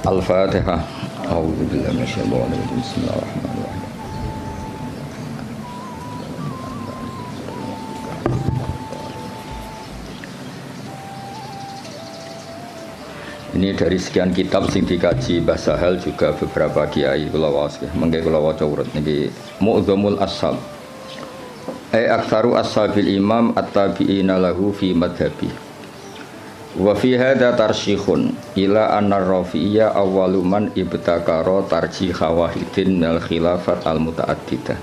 Al-Fatihah. A'udzubillahi minasyaitonir rajim. Bismillahirrahmanirrahim. Ini dari sekian kitab sing dikaji Mbah Sahal juga beberapa kiai kula waos nggih. Mengke kula waca urut niki Mu'dzamul Ashab. Aktsaru ashabil imam at-tabi'ina lahu fi madhhabi. Wa fi hadza tarsyikhun ila anna Rafi'iyya awwalu man ibtakara tarjih wahidin minal khilafat al-muta'addidah.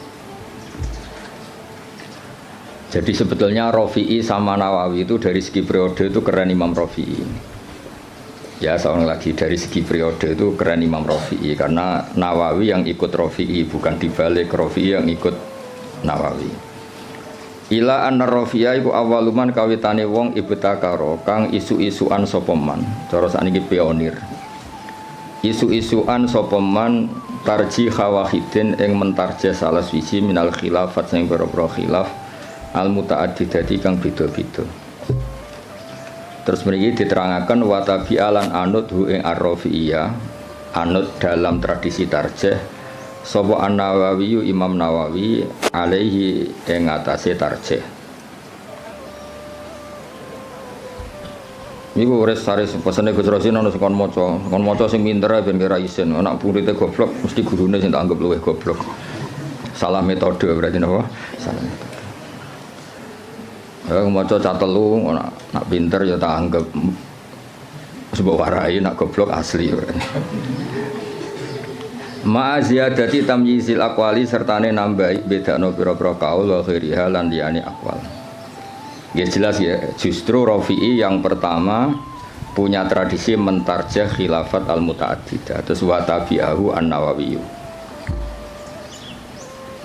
Jadi sebetulnya Rafi'i sama Nawawi itu dari segi periode itu keren Imam Rafi'i. Ya seorang lagi dari segi periode itu keren Imam Rafi'i karena Nawawi yang ikut Rafi'i bukan dibalik Rafi'i yang ikut Nawawi. Ila anna Rafi'a iku awaluman kawitane wong ibtakara kang isu-isuan sapa man. Cara sakniki pionir. Isu-isuan sapa man tarjih wahidin ing mentarjih salah siji minal khilafat sing pira-pira khilaf al muta'addidati kang beda-beda. Terus mriki diterangaken wa tabi'alan anut hu ing ar-Rafi'iyah anut dalam tradisi tarjih sapa An-Nawawi Imam Nawawi alaihi ing atase tarjih. Niku wis sare pesene Gus Rosin ana kon maca sing pinter ben kira isin. Anak muridé goblok mesti gurune sing tak anggap luwih goblok. Salah metode berarti napa? Salah metode. Ya maca cat telu nak pinter ya tak anggap sebab warai nak goblok asli. Ma'aziyadati tamyizil aqwali sertane nambahi bedakno pira-pira kaul wa ghairiha lan liyane aqwal. Ya jelas ya, justru Rafi'i yang pertama punya tradisi mentarjah khilafat al-muta'addidah terus wa tabi'ahu an-Nawawi.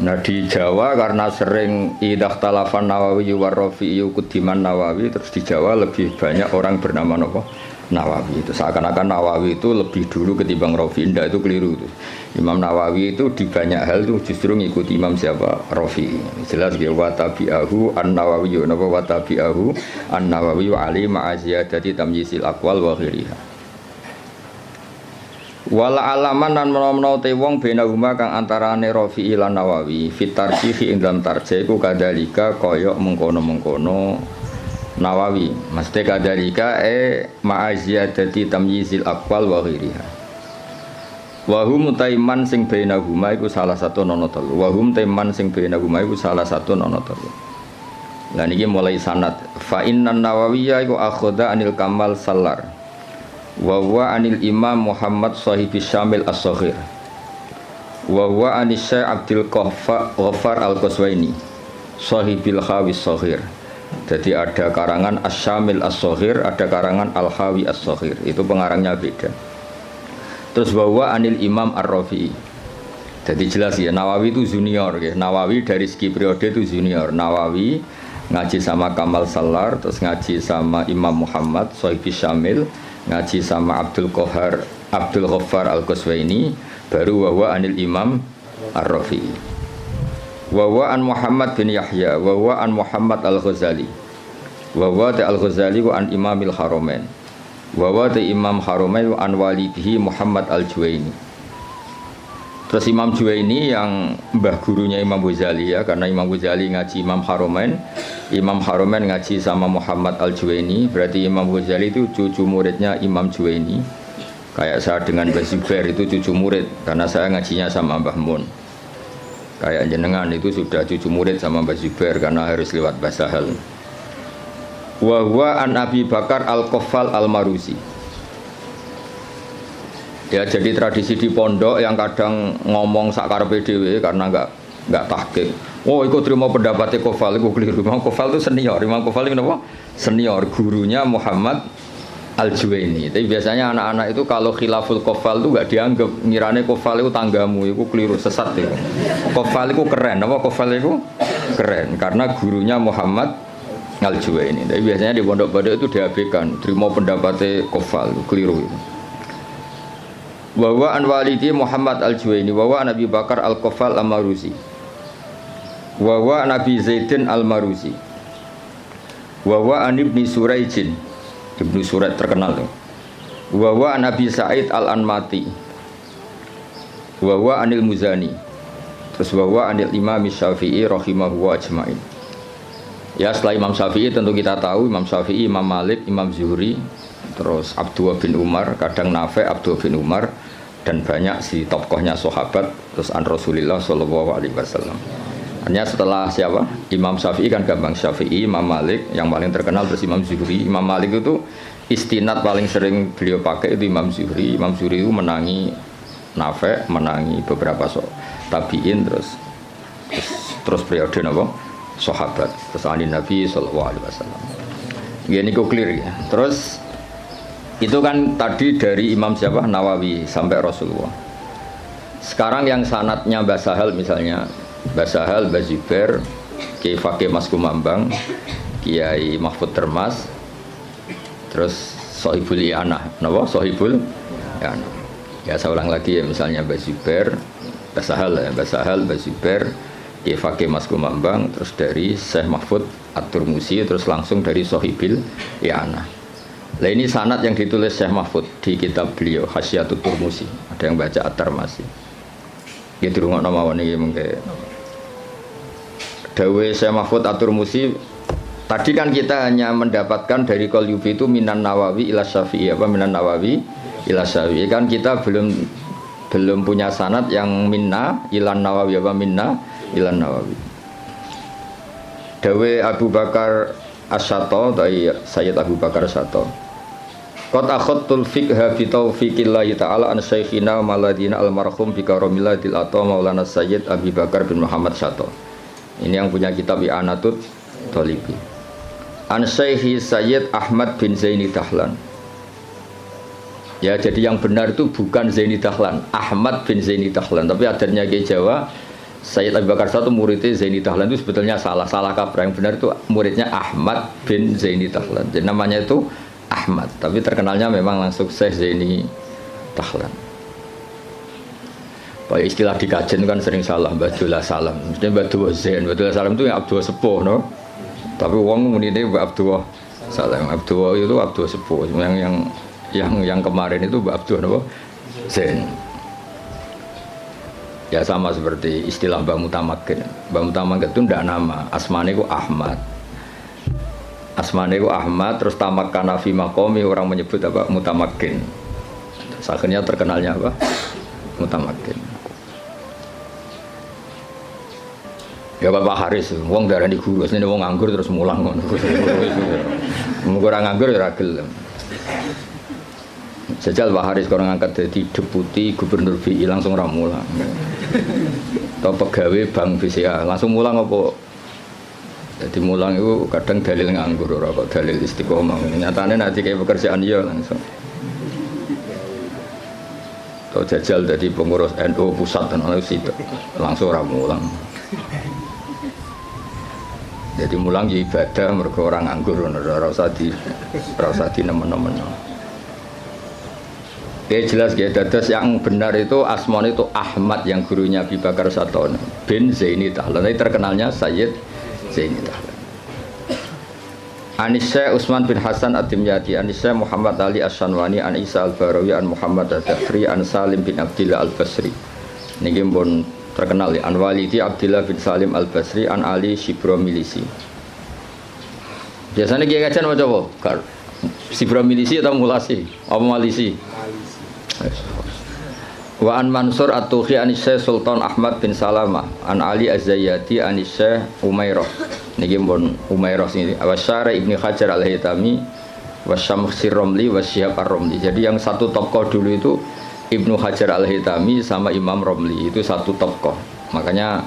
Nah di Jawa karena sering idah talafan Nawawi wa Rafi'i kudiman Nawawi terus di Jawa lebih banyak orang bernama Nawawi itu seakan-akan Nawawi itu lebih dulu ketimbang Rafi'i. Indah itu keliru itu. Imam Nawawi itu di banyak hal itu justru ngikuti Imam siapa? Rafi'i. Jelas ya wa tabi'ahu an-Nawawi napa wa tabi'ahu an-Nawawi wa ali ma'aziyadati tamyizil aqwal wa ghairiha. Wala alaman lan menawa te wong benahuma kang antarane Rafi'i lan Nawawi fit tarjih ing dalam tarjih iku kadalika kaya mengkono-mengkono Nawawi mesti kadalika ma'aziyadati tamyizil aqwal wa ghairiha. Wa hum taiman sing benahuma iku salah satu nono telu. Wa hum taiman sing benahuma iku salah satu nono telu. Lah niki mulai sanad fa innan Nawawiyya iku akhadha anil Kamal Sallar wa huwa anil Imam Muhammad Shahibis Syamil As-Saghir wa huwa anis Syekh Abdul Ghaffar Al-Qaswaini Shahibil Khawis Saghir. Jadi ada karangan As-Syamil As-Saghir, ada karangan Al-Khawi As-Saghir. Itu pengarangnya beda. Terus bahwa anil Imam Ar-Rafi'i. Jadi jelas ya Nawawi itu junior ya. Nawawi dari segi periode itu junior. Nawawi ngaji sama Kamal Sallar, terus ngaji sama Imam Muhammad Shahibis Syamil, ngaji sama Abdul Ghaffar Al-Qaswaini, baru bahwa anil Imam Ar-Rafi'i. Wa an Muhammad bin Yahya wa an Muhammad Al-Ghazali wa Al-Ghazali wa an Imamil Haramain wa Imam Haramain wa an walidihi Muhammad Al-Juwaini. Terus Imam Juwaini yang mbah gurunya Imam Ghazali ya, karena Imam Ghazali ngaji Imam Haramain ngaji sama Muhammad Al-Juwaini, berarti Imam Ghazali itu cucu muridnya Imam Juwaini. Kayak saya dengan Mbah Zubair itu cucu murid karena saya ngajinya sama Mbah Mun. Kayak jenengan itu sudah cucu murid sama Mbah Zubair karena harus lewat Mbah Sahal. Wa huwa an Abi Bakar Al-Qaffal Al-Maruzi. Ya jadi tradisi di pondok yang kadang ngomong sakarepe dhewe karena enggak tahqiq. Oh, ikut terima pendapatnya Qaffal itu keliru. Imam Qaffal itu senior. Imam Qaffal itu apa? Senior gurunya Muhammad Al-Juwaini. Tapi biasanya anak-anak itu kalau khilaful Qaffal itu enggak dianggap, ngirane Qaffal itu tanggamu, itu keliru, sesat itu. Qaffal itu keren, apa Qaffal itu keren karena gurunya Muhammad Al-Juwaini. Tapi biasanya di pondok-pondok itu diabaikan, terima pendapatnya Qaffal, itu keliru itu. Wa wa an walidi Muhammad Al-Juwaini wa wa Nabi Bakar Al-Qaffal Al-Maruzi. Wa wa Nabi Zaidin Al-Maruzi. Wa wa an Ibni Suraijin. Ibnu Surat terkenal tuh. Wa Nabi Sa'id Al-Anmati. Wa Anil Muzani. Terus wa Anil Imam Syafi'i rahimahu ajmain. Ya setelah Imam Syafi'i tentu kita tahu Imam Syafi'i, Imam Malik, Imam Zuhri, terus Abdullah bin Umar, kadang Nafi' Abdullah bin Umar, dan banyak si tokohnya sahabat, terus an Rasulillah sallallahu alaihi wasallam. Hanya setelah siapa? Imam Syafi'i kan gampang, Syafi'i, Imam Malik, yang paling terkenal terus Imam Zuhri. Imam Malik itu istinad paling sering beliau pakai itu Imam Zuhri. Imam Zuhri itu menangi Nafi', menangi beberapa tabi'in, terus periode napa? Sahabat, terus ahli Nabi sallallahu alaihi wasallam. Ini kok clear ya. Terus itu kan tadi dari Imam siapa? Nawawi sampai Rasulullah. Sekarang yang sanadnya Mbah Sahal misalnya, Mbah Sahal, Mbah Zubair, Kiai Fakih Mas Kumambang, Kiai Mahfud Termas, terus Sohibul I'anah, napa? Sohibul I'anah. Ya saya ulang lagi ya, misalnya Mbah Zubair, Mbah Sahal ya, Mbah Sahal, Mbah Zubair, Kiai Fakih Mas Kumambang, terus dari Syekh Mahfud At-Turmusi, terus langsung dari Sohibil I'anah. Nah ini sanad yang ditulis Syekh Mahfud di kitab beliau Hasyiatut Turmusi. Ada yang baca At-Tarmasi. Ya dirungokno mawon iki mengke. Dawe Syekh Mahfud At-Turmusi, tadi kan kita hanya mendapatkan dari Qalyubi itu Minan Nawawi ila Syafi'i, apa Minan Nawawi ila Syafi'i, kan kita belum punya sanad yang minna ilan Nawawi, apa minna ilan Nawawi. Dawe Abu Bakar Asy-Syato dari Sayyid Abu Bakar Asy-Syato. Qad akhadtul fiqha bi taufiqillahi ta'ala an syekhina maladina almarhum bi karamillatil ata Maulana Sayyid Abi Bakar bin Muhammad Syato. Ini yang punya kitab I'anatut Thalibi. An Syekhi Sayyid Ahmad bin Zaini Dahlan. Ya, jadi yang benar itu bukan Zaini Dahlan, Ahmad bin Zaini Dahlan. Tapi adanya ke Jawa, Sayyid Abu Bakar Syato muridnya Zaini Dahlan itu sebetulnya salah kaprah. Yang benar itu muridnya Ahmad bin Zaini Dahlan. Jadi namanya itu Ahmad, tapi terkenalnya memang langsung Syekh Zaini Dahlan. Pak istilah di kajen kan sering salah, Badullah Salam. Mesti Badullah Zain, Badullah Salam itu yang Abdullah Sepuh, no? Tapi wong muni ini Abdullah Salam. Abdullah itu Abdullah Sepuh. Yang kemarin itu Abdullah no? Zain. Ya sama seperti istilah Mbah Mutamakin. Mbah Mutamakin itu tidak nama, asmane itu Ahmad. Asmane itu Ahmad, terus tamakkan fi maqami, orang menyebut apa? Mutamakin. Akhirnya terkenalnya apa? Mutamakin. Ya Bapak Haris, wong darani guru, asline wong nganggur terus mulang ngono. Mung ora nganggur ya ora gelem. Jajal Pak Haris kalau ngangkat jadi deputi gubernur BI langsung ramulang. Atau pegawai bank BCA langsung mulang apa? Jadi mulang itu kadang dalil nganggur, ora kok dalil istiqomah. Nyatanya nanti kayak pekerjaan ya langsung. Atau jajal jadi pengurus NU pusat dan langsung ramulang. Jadi mulang ya ibadah mereka orang nganggur, ora usah di nemen-nemen. Ya jelas ya, dados yang benar itu asmane itu Ahmad yang gurunya Abi Bakar Syato bin Zaini Dahlan. Tapi terkenalnya Sayyid Zaini Dahlan. Anisya Utsman bin Hasan Ad-Dimyati, Anisya Muhammad Ali Asy-Syanwani, An Isa Al-Barawi, An Muhammad Ad-Dafri, An Salim bin Abdillah Al-Basri. Niki pun terkenal ya, An Walidi Abdillah bin Salim Al-Basri, An Ali Shibromilisi. Biasanya kiai kajian macam apa? Shibromilisi atau Mulasi? Apa Malisi? Wa an Mansur At-Tuhi Anisya Sultan Ahmad bin Salamah, An Ali Az-Zayyati Anisya Umairah. Niki pun Umairah sini. Wa Syara Ibnu Hajar Al-Haytami, wa Syamsir Romli, wa Syihab Ar-Romli. Jadi yang satu tokoh dulu itu Ibnu Hajar Al-Haytami sama Imam Romli, itu satu tokoh. Makanya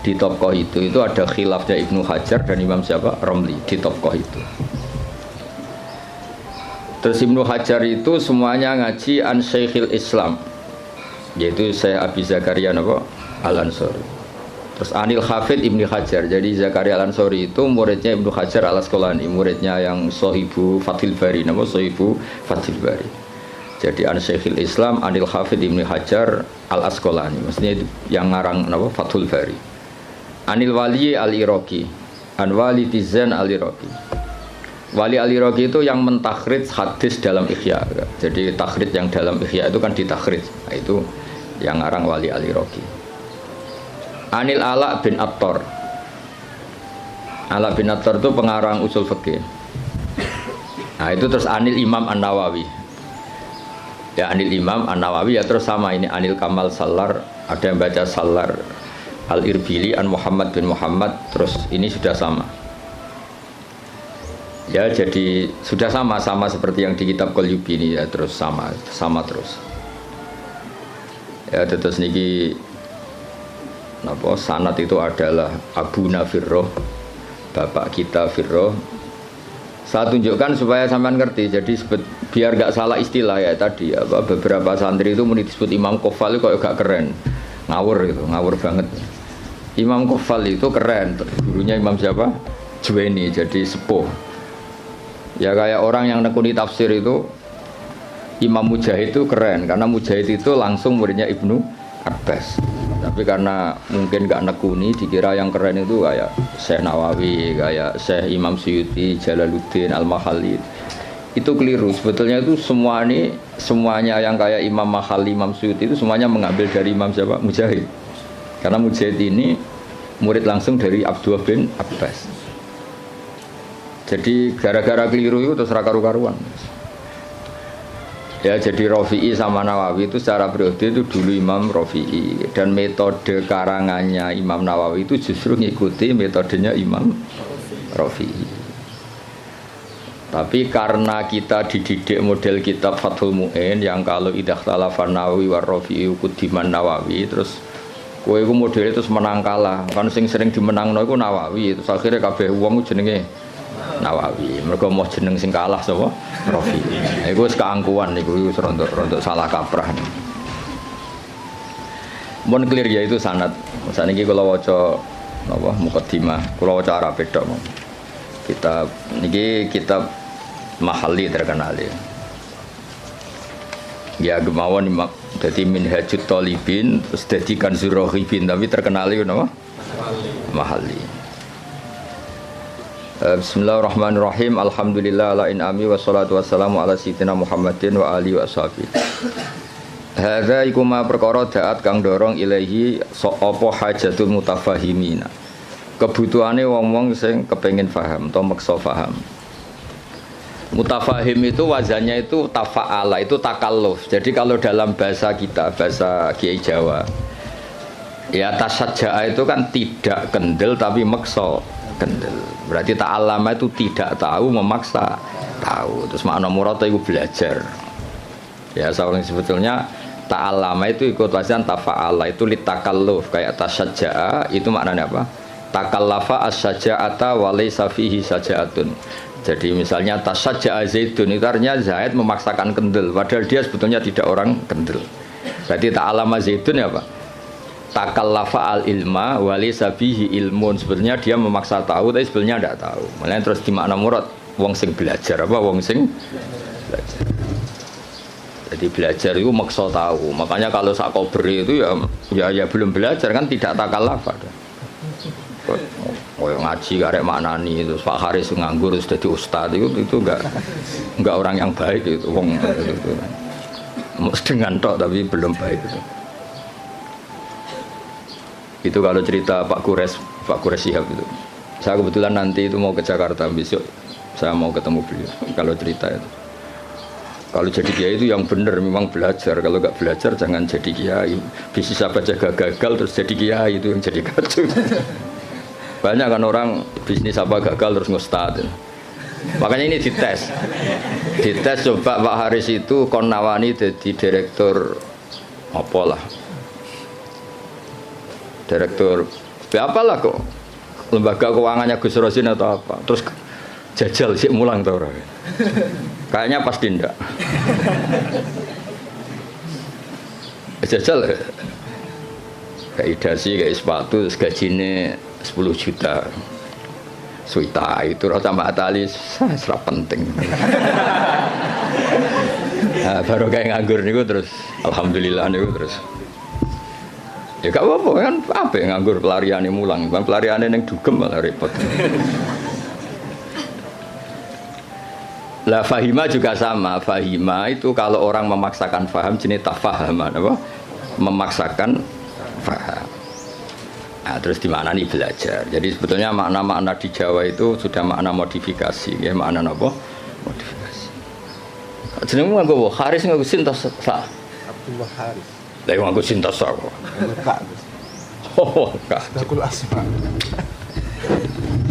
di tokoh itu ada khilafnya Ibnu Hajar dan Imam siapa? Romli di tokoh itu. Terus Ibnu Hajar itu semuanya ngaji an Syekhil Islam, yaitu Syekh Abi Zakaria Al-Ansori. Terus Anil Hafid Ibnu Hajar. Jadi Zakaria Al-Ansori itu muridnya Ibnu Hajar Al-Asqalani, muridnya yang Sohibu Fathil Bari, Sohibu Fathil Bari. Jadi an Syekhil Islam Anil Hafid Ibnu Hajar Al-Asqalani, maksudnya yang ngarang Fathul Bari. Anil Wali Al-Iraqi, An Walid Zain Al-Iraqi. Wali al-Iraqi itu yang mentakhrij hadis dalam Ihya. Jadi takhrij yang dalam Ihya itu kan ditakhrij. Nah, itu yang ngarang Wali al-Iraqi. Anil Ala bin Attar. Ala bin Attar itu pengarang usul fikih. Nah, itu terus Anil Imam An-Nawawi. Ya Anil Imam An-Nawawi ya terus sama ini Anil Kamal Salar, ada yang baca Salar Al-Irbili An Muhammad bin Muhammad, terus ini sudah sama. Ya jadi sudah sama seperti yang di kitab Qalyubi ini ya, terus sama terus. Ya terus niki napa sanad itu adalah Abu Nafirroh, bapak kita Firroh. Saya tunjukkan supaya sampean ngerti. Jadi biar gak salah istilah ya tadi apa beberapa santri itu menit disebut Imam Qofal itu kok gak keren. Ngawur gitu, ngawur banget. Imam Qofal itu keren. Gurunya Imam siapa? Juwaini, jadi sepuh. Ya kayak orang yang nekuni tafsir itu Imam Mujahid itu keren karena Mujahid itu langsung muridnya Ibnu Abbas. Tapi karena mungkin gak nekuni dikira yang keren itu kayak Syekh Nawawi, kayak Syekh Imam Suyuti, Jalaluddin Al-Mahalli. Itu keliru. Sebetulnya itu semuanya yang kayak Imam Mahalli, Imam Suyuti itu semuanya mengambil dari Imam siapa? Mujahid. Karena Mujahid ini murid langsung dari Abdullah bin Abbas. Jadi gara-gara keliru itu terus karu-karuan. Ya jadi Rafi'i sama Nawawi itu secara periode itu dulu Imam Rafi'i, dan metode karangannya Imam Nawawi itu justru ngikuti metodenya Imam Rafi'i. Tapi karena kita dididik model kitab Fathul Mu'in yang kalau idah talafan Nawawi war Rafi'i kudiman Nawawi, terus kowe iku model itu menang kalah. Kan sing sering dimenangno iku Nawawi, terus akhirnya kabeh wong jenenge Nawawi. Mereka mau jeneng sing kalah sapa? Rafi. Iku wis keangkuhan niku wis rontok salah kaprah. Mun clear ya itu sanad. Saniki kula waca napa mukaddimah, kula waca Arab tok. Kitab niki kitab Mahalli terkenal ya. Ya gemawon dadi Minhajut Thalibin terus dadi Kanzur Raghibin tapi terkenal itu napa? Mahalli. Bismillahirrahmanirrahim. Alhamdulillah ala in'ami wassalatu wassalamu ala sayyidina Muhammadin wa alihi wa sahbihi. Hadza iku ma perkara daat kang dorong ilahi apa hajatul mutafahimina. Kebutuhane wong-wong sing kepengin paham atau maksa paham. Mutafahim itu wazannya itu tafa'ala, itu takalluf. Jadi kalau dalam bahasa kita, bahasa Kiai Jawa, ya tasajja'a itu kan tidak kendel tapi maksa kendel. Berarti ta'allama itu tidak tahu memaksa tahu. Terus makna murad itu belajar. Ya soalnya sebetulnya ta'allama itu ikut wazan tafa'ala, itu litakalluf kayak tasajja'a itu maknanya apa? Takallafa as-saja'ata wa laysa fihi saja'atun. Jadi misalnya tasajja'a Zaidun itu artinya Zaid memaksakan kendel padahal dia sebetulnya tidak orang kendel. Berarti ta'allama Zaidun ya Pak? Takallafa al-ilma wa laysa fihi ilmun. Sebenarnya dia memaksa tahu tapi sebenarnya tidak tahu. Makanya terus di makna murad wong sing belajar apa wong sing belajar. Jadi belajar itu maksa tahu. Makanya kalau sak kubri itu ya belum belajar kan tidak takallafa. Oh ngaji karek maknani itu Pak Haris nganggur sudah jadi ustaz itu enggak orang yang baik itu wong itu. Dengan tok tapi belum baik itu. Itu kalau cerita Pak Kures Shihab itu. Saya kebetulan nanti itu mau ke Jakarta besok. Saya mau ketemu beliau. Kalau cerita itu. Kalau jadi kiai itu yang benar memang belajar. Kalau nggak belajar jangan jadi kiai. Bisnis apa jaga gagal terus jadi kiai itu yang jadi kacau. Banyak kan orang bisnis apa gagal terus ngustad. Makanya ini dites. Dites coba Pak Haris itu kon nawani jadi direktur apalah. Direktur apalah kok lembaga keuangannya Gus Rosin atau apa terus jajal sih mulang tau orang kayaknya pasti ndak jajal kayak idasi kayak sepatu terus gajinya 10 juta suita itu rasa Mbak Atali serap penting nah, baru kayak nganggur niku terus alhamdulillah niku terus ya gak apa-apa kan apa yang nganggur pelariannya mulang pelariannya yang dugem malah repot Lah fahima juga sama. Fahima itu kalau orang memaksakan faham jenis tafahama, apa? Memaksakan faham. Nah, terus di mana nih belajar. Jadi sebetulnya makna-makna di Jawa itu sudah makna modifikasi, ya makna apa? Modifikasi. Jenengmu nganggo Haris nganggo sintas sa. Abdullah Haris. Lah nganggo sintas sa kok. Kak. Oh, Kak. Dakul Asma.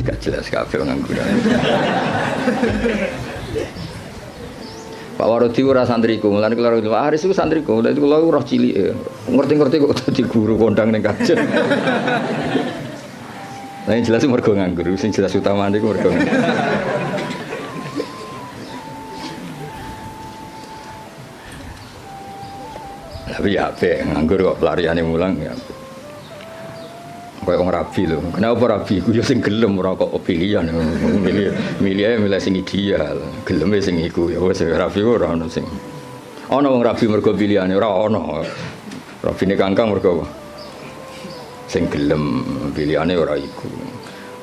Gak jelas kabeh nganggo. Pak Warodi ora santriku, mulane kula Pak Haris iku santriku, lha itu kula roh cilik. Ngerti-ngerti kok dadi guru kondang ning kajen. Lah yang jelas mergo nganggur, sing jelas utamane iku mergo. Tapi ya apik, nganggur kok pelariane mulang ya. Kayak orang rabi loh. Kenapa rabi? Ku yo sing gelem ora kok pilihan. Milih sing ideal. Geleme sing iku ya wis rabi ora ono sing. Ono wong rabi mergo pilihane ora ono. Rabine kangkang mergo sing gelem pilihane ora iku.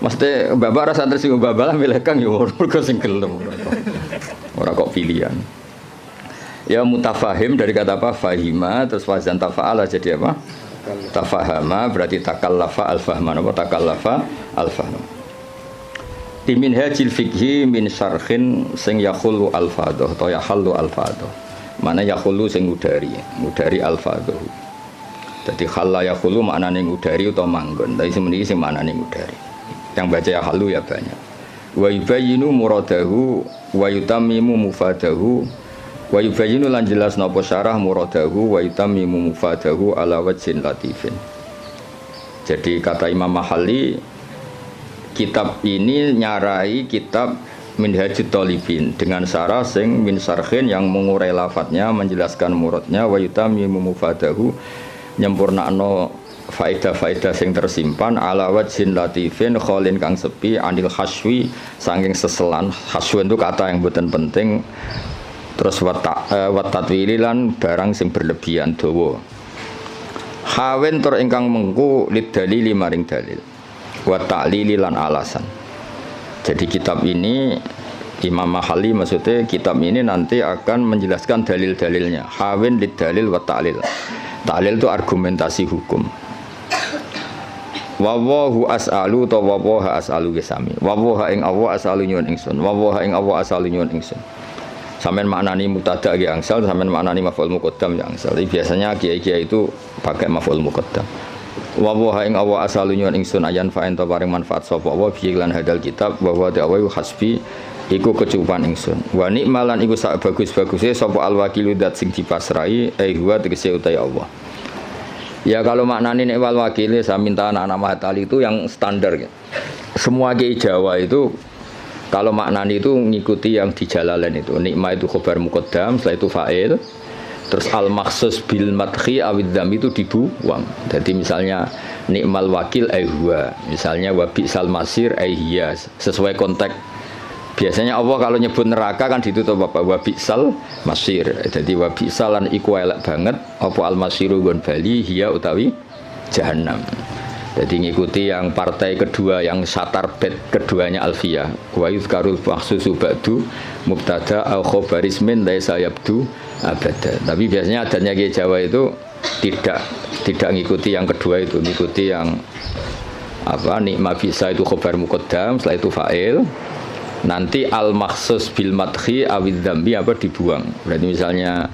Mesti bapak rasa santri sing babalah milih kang yo mergo sing gelem ora kok pilihan. Ya mutafahim dari kata apa? Fahima terus wazan tafa'ala jadi apa? Tafahama berarti takallafa al-fahma. Apa takallafa al-fahma? Di minhajil fikhi min syarhin sing yakhulu al-fadhah atau yahallu al-fadhah. Mana yakhulu sing ngudari al-fadhah. Jadi khalla yakhulu maknane ngudari utawa manggon. Tapi semeniki sing maknane ngudari. Yang baca yahallu ya banyak. Wa yubayyinu muradahu wa yutammimu mufadahu. Wa yubayyinu lan jelas napa syarah muradahu wa yutammimu mufadahu ala wajhin latifin. Jadi kata Imam Mahalli, kitab ini nyarai kitab Minhajut Thalibin dengan syarah sing min syarhin yang mengurai lafadznya, menjelaskan muradnya, wa yutammimu mufadahu nyempurnakno faedah-faedah sing tersimpan ala wajhin latifin kholin kang sepi anil haswi saking seselan. Haswi itu kata yang boten penting. Terus watatwili lan barang sing berlebihan dawa. Hawen tur ingkang mengku lid dalili maring dalil. Wa ta'lili lan alasan. Jadi kitab ini Imam Mahalli maksudnya kitab ini nanti akan menjelaskan dalil-dalilnya. Hawen lid dalil wa ta'lil. Ta'lil itu argumentasi hukum. Wa wahu as'alu ta wa waha as'alu gesami. Wa waha ing Allah as'alu nyuwun ingsun. Wa waha ing Allah as'alu nyuwun ingsun. Sampeyan maknani mubtada ki angsal, sampeyan maknani maf'ul muqaddam ya angsal. Biasanya kiai-kiai itu pakai maf'ul muqaddam. Wa wa ing awa asalu nyuwun ingsun ayan fa ento paring manfaat sapa wa bi lan hadal kitab wa wa ta'awu hasbi iku kecukupan ingsun. Wa nikmalan iku sak bagus-baguse sapa al-wakilu dat sing dipasrai huwa tegese utai Allah. Ya kalau maknani nek wal wakile saya minta anak-anak Mahatali itu yang standar ya. Semua kiai Jawa itu kalau maknani itu ngikuti yang di Jalalain itu. Nikmah itu khobar muqaddam, setelah itu fa'il. Terus al-makhsus bil madhi awid dham itu dibuang. Jadi misalnya nikmal wakil huwa, misalnya wa bi'sal masir hiya, sesuai konteks. Biasanya Allah kalau nyebut neraka kan ditutup apa? Wa bi'sal masir. Jadi wa bi'salan iku elek banget apa al-masiru gon bali hiya utawi jahannam. Jadi ngikuti yang partai kedua yang satar bed keduanya Alfiyah. Wa yuzkarul makhsusu ba'du mubtada au khobarismin laisa yabdu abada. Tapi biasanya adanya Kiai Jawa itu tidak ngikuti yang kedua itu, ngikuti yang apa nikma bisa itu khobar muqaddam, setelah itu fa'il. Nanti al-makhsus bil madhi awid dzambi apa dibuang. Berarti misalnya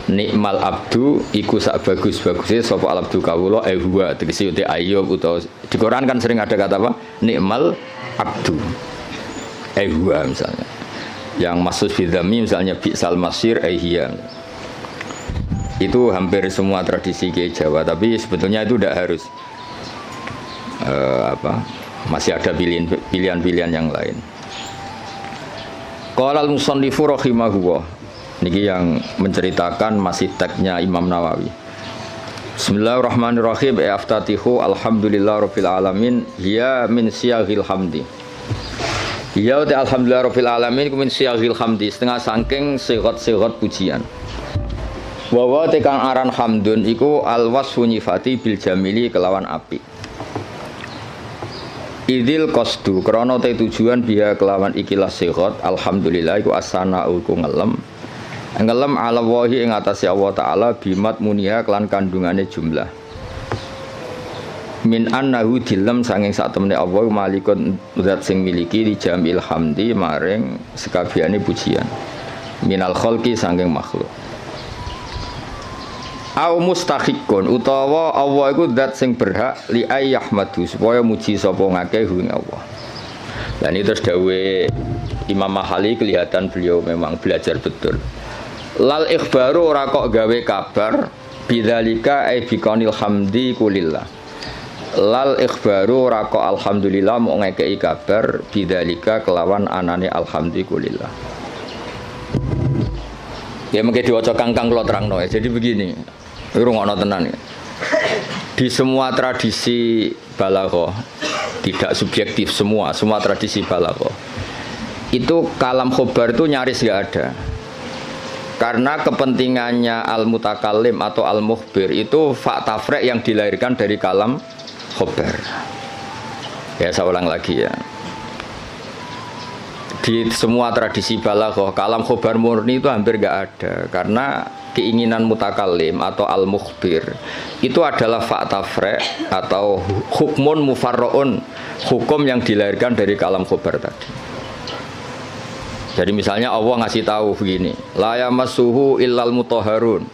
nikmal abdu iku sak bagus-bagusnya sapa al abdu kawula huwa tegese uti Ayub utawa di Quran kan sering ada kata apa nikmal abdu huwa misalnya yang maksud fidzami misalnya bi'sal masir hiya. Itu hampir semua tradisi Kiai Jawa, tapi sebetulnya itu tidak harus masih ada pilihan-pilihan yang lain. Qala al-musannifu rahimahullah. Niki yang menceritakan masih teksnya Imam Nawawi. Bismillahirrahmanirrahim. Aftatihu alhamdulillahirabbil alamin. Ya min siyaghil hamdi. Ya ta alhamdulillahirabbil alamin ku min siyaghil hamdi, setengah saking sigat-sigat pujian. Wa wa tekang aran hamdun iku alwasfu nyifati bil jamili kelawan api. Idil qasdu krana te tujuan biha kelawan ikilah sigot alhamdulillah iku asana iku ngelem ala wahi ing atase Allah taala bimat muniha kelan kandungane jumlah min annahu dilem sanging sak temene Allah malikun zat sing miliki di jamil hamdi maring sekabehane pujian minal khalqi sanging makhluk au mustahiqun utawa Allah iku zat sing berhak li ayyahmadu supaya muji sapa ngakeh ing Allah. Dan itu terus dawuhe Imam Mahali kelihatan beliau memang belajar betul. Lal ikhbaru ora kok gawe kabar bidzalika ai biqanil hamdi kulillah. Lal ikhbaru ora kok alhamdulillah mau ngekeki kabar bidzalika kelawan anane alhamdulillah. Ya mengke diwaca kangkang kula terangno ya. Jadi begini. Rungokno tenan. Di semua tradisi balaghah, tidak subjektif semua tradisi balaghah. Itu kalam khobar itu nyaris enggak ada. Karena kepentingannya al-mutakallim atau al-mukhbir itu fakta frek yang dilahirkan dari kalam khobar. Ya saya ulang lagi ya. Di semua tradisi balaghah kalam khobar murni itu hampir enggak ada karena keinginan mutakallim atau al-mukhbir itu adalah fakta frek atau hukmun mufarra'un, hukum yang dilahirkan dari kalam khobar tadi. Jadi misalnya Allah ngasih tahu begini, la yamassuhu illal mutahharun.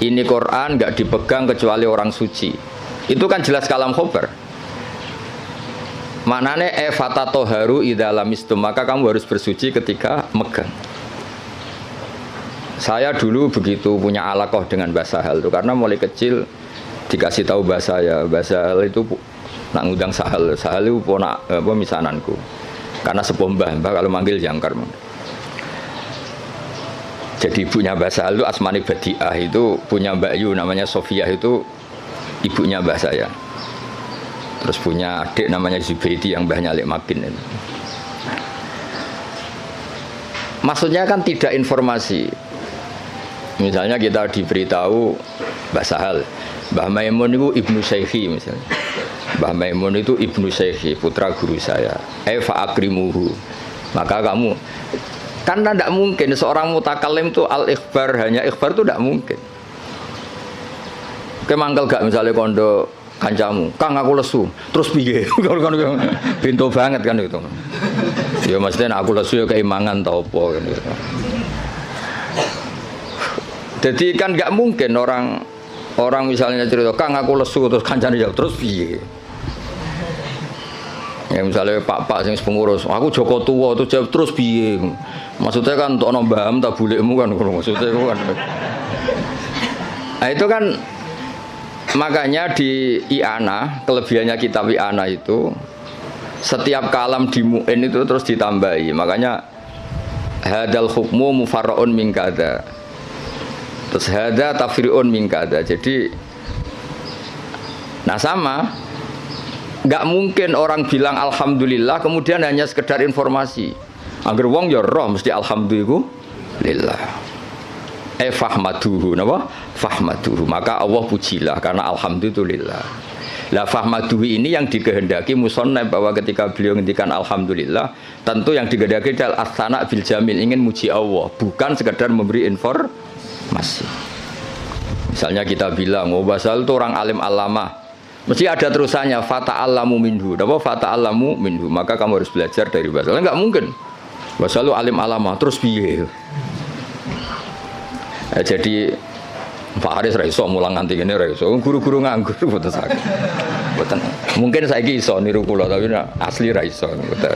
Ini Quran enggak dipegang kecuali orang suci. Itu kan jelas kalam khobar. Maknane fatatoharu idza lamistum, maka kamu harus bersuci ketika megang. Saya dulu begitu punya alaqah dengan Mbah Sahal itu karena mulai kecil dikasih tahu Mbah Sahal itu nak ngundang Sahal itu ponak misananku. Karena sepuh Mbah kalau manggil jangkar. Jadi ibunya Mbah Sahal itu Asmani Badiah itu punya Mbak Yu namanya Sofia itu ibunya Mbah saya. Terus punya adik namanya Zubaidi yang Mbahnya Lek Makin itu. Maksudnya kan tidak informasi. Misalnya kita diberitahu Mbah Sahal, Mbah Maimun itu ibnu Syekhi misalnya. Mbah Maimun itu ibnu Syekhi, putra guru saya. Fa'akrimuhu. Maka kamu karena tidak mungkin seorang mutakallim itu al-ikhbar, hanya ikhbar itu tidak mungkin. Kemangkel gak misalnya kondo kancamu, Kang aku lesu, terus piye? Kalau pintu banget kan itu. Ya maksudnya aku lesu ya keimangan tau apa kan gitu. Jadi kan nggak mungkin orang misalnya cerita, Kang aku lesu terus kancane jawab terus piye? Ya misalnya Pak sing pengurus, aku Joko Tua itu jawab terus piye? Maksudnya kan untuk nombam tak bulekmu kan maksudnya kan. Nah itu kan makanya di I'anah, kelebihannya kitab I'anah itu setiap kalam di mu'in itu terus ditambahi. Makanya hadal hukmu mufarra'un min kadza. Terus hada tafri'un min kadza. Jadi nah sama enggak mungkin orang bilang alhamdulillah kemudian hanya sekedar informasi. Angger wong ya roh mesti alhamdulillah. Fahmaduhu napa? Fahmaduhu. Maka Allah pujilah karena alhamdulillah. Lah fahmaduhu ini yang dikehendaki musannaf bahwa ketika beliau ngendikan alhamdulillah, tentu yang dikehendaki adalah as-sana bil jamil, ingin muji Allah, bukan sekedar memberi informasi. Misalnya kita bilang, oh Basal itu orang alim alamah, mesti ada terusannya fata'allamu minhu. Napa fata'allamu minhu? Maka kamu harus belajar dari Basal. Enggak mungkin. Basal itu alim alamah terus piye? Jadi Pak Haris raiso mulang nganti ngene raiso. Guru-guru nganggur mboten saged. Mboten. Mungkin saiki iso niru kula tapi asli raiso mboten.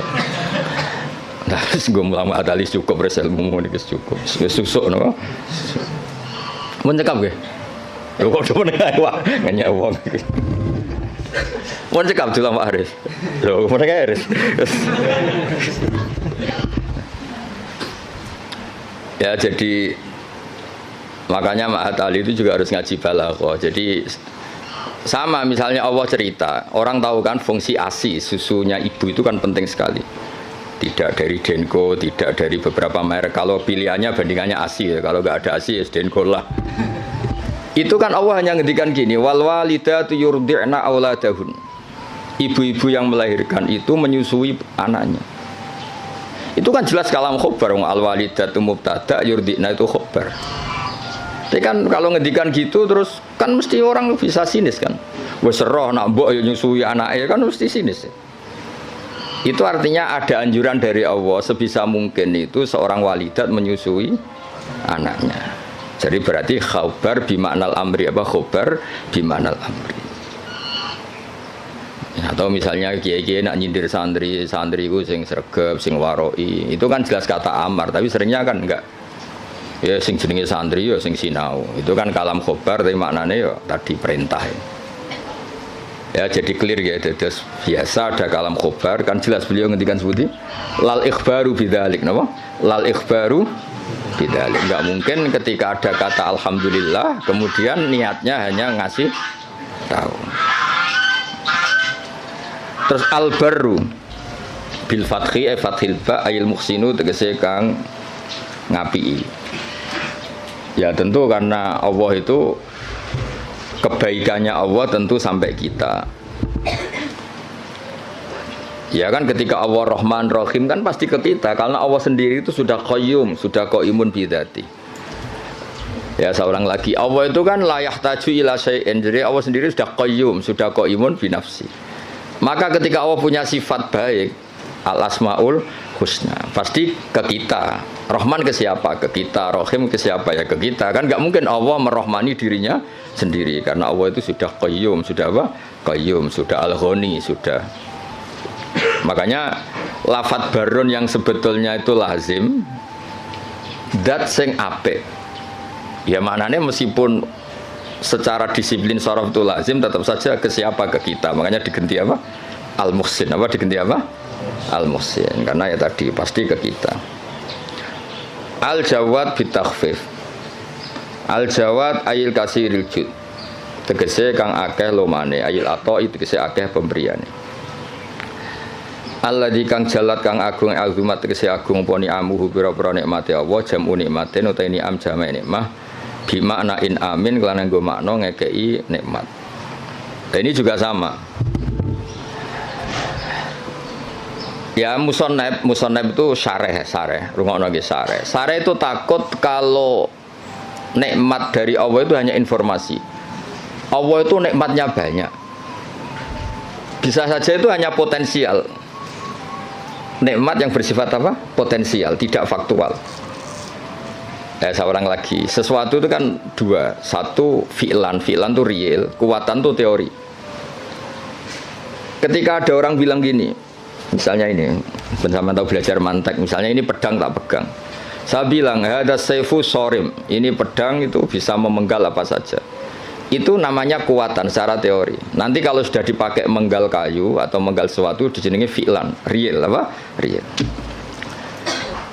Nah, wis nggo mulang adalis cukup res ilmu niki cukup. Wis susuk napa? Mun cekap nggih. Lho kok meneng ae wae ngenyek wong iki. Mun cekap dulu Pak Haris. Lho meneng ae Haris. Ya jadi makanya Ma'at Ali itu juga harus ngaji balaghah. Jadi sama misalnya Allah cerita, orang tahu kan fungsi ASI, susunya ibu itu kan penting sekali. Tidak dari Denko, tidak dari beberapa merek. Kalau pilihannya bandingannya ASI ya. Kalau nggak ada ASI ya Denko lah. Itu kan Allah hanya ngendikan gini, wal walidatu yurdi'na auladahun. ibu-ibu yang melahirkan itu menyusui anaknya. Itu kan jelas kalam khobar, al-walidatu mubtada yurdina itu khobar. Tapi kan kalau ngedikan gitu terus kan mesti orang bisa sinis kan. Wes roh nak mbok yo nyusui anake kan mesti sinis. Itu artinya ada anjuran dari Allah sebisa mungkin itu seorang walidat menyusui anaknya. Jadi berarti khobar bimaknal amri apa khobar bimaknal amri. Atau misalnya kiai-kiai nak nyindir santri ku sing sregep, sing waroi, itu kan jelas kata amar, tapi seringnya kan enggak. Ya sing jenenge santri ya sing sinau. Itu kan kalam khobar tapi maknanya ya tadi perintah. Ya jadi clear ya, terus biasa ada kalam khobar kan jelas beliau ngendikan seperti lal ikhbaru bidzalik, napa? Lal ikhbaru bidzalik. Enggak mungkin ketika ada kata alhamdulillah kemudian niatnya hanya ngasih tahu. Terus al-barru bil fathi fathil ba ayil muhsinu tegese kang ngapii. Ya tentu karena Allah itu kebaikannya Allah tentu sampai kita. Ya kan ketika Allah Rahman Rahim kan pasti ke kita karena Allah sendiri itu sudah qayyum, sudah qaimun bidzati. Ya seorang lagi Allah itu kan la yahtaju ila syai'in. Jadi Allah sendiri sudah qayyum, sudah qaimun bi nafsi. Maka ketika Allah punya sifat baik, al-asmaul husna, pasti ke kita. Rahman ke siapa? Ke kita. Rahim ke siapa? Ya ke kita. Kan nggak mungkin Allah merahmani dirinya sendiri karena Allah itu sudah qayyum, sudah apa? Qayyum, sudah al-ghani, sudah. Makanya lafadz barun yang sebetulnya itu lazim, dat sing apik. Ya maknanya meskipun secara disiplin sorof itu lazim tetap saja ke siapa? Ke kita. Makanya diganti apa? Al-muhsin. Apa diganti apa? Al-muhsin. Karena ya tadi pasti ke kita. Al-jawad bitakhfif. Al-jawad ayil kasiril jud. Tegese kang akeh lomane, ayil atoi tegese akeh pemberiane. Alladzi kang jalat kang agung azumat tegese agung poni amuhu pira-pira nikmate Allah jamu nikmaten utawa ni'am jamae nikmah. Bimakna in amin kelana nggo makna ngekei nikmat. Dan ini juga sama. Ya musannaf itu syareh. Rungokno nggih syareh. Syareh itu takut kalau nikmat dari Allah itu hanya informasi. Allah itu nikmatnya banyak. Bisa saja itu hanya potensial. Nikmat yang bersifat apa? Potensial, tidak faktual. Seorang lagi, sesuatu itu kan dua, satu fi'lan itu real, kuwatan itu teori. Ketika ada orang bilang gini, misalnya ini, bersama tahu belajar mantek, misalnya ini pedang tak pegang. Saya bilang, ada saifu sorim, ini pedang itu bisa memenggal apa saja. Itu namanya kuwatan secara teori. Nanti kalau sudah dipakai menggal kayu atau menggal sesuatu, dijenengi fi'lan, real apa? Real.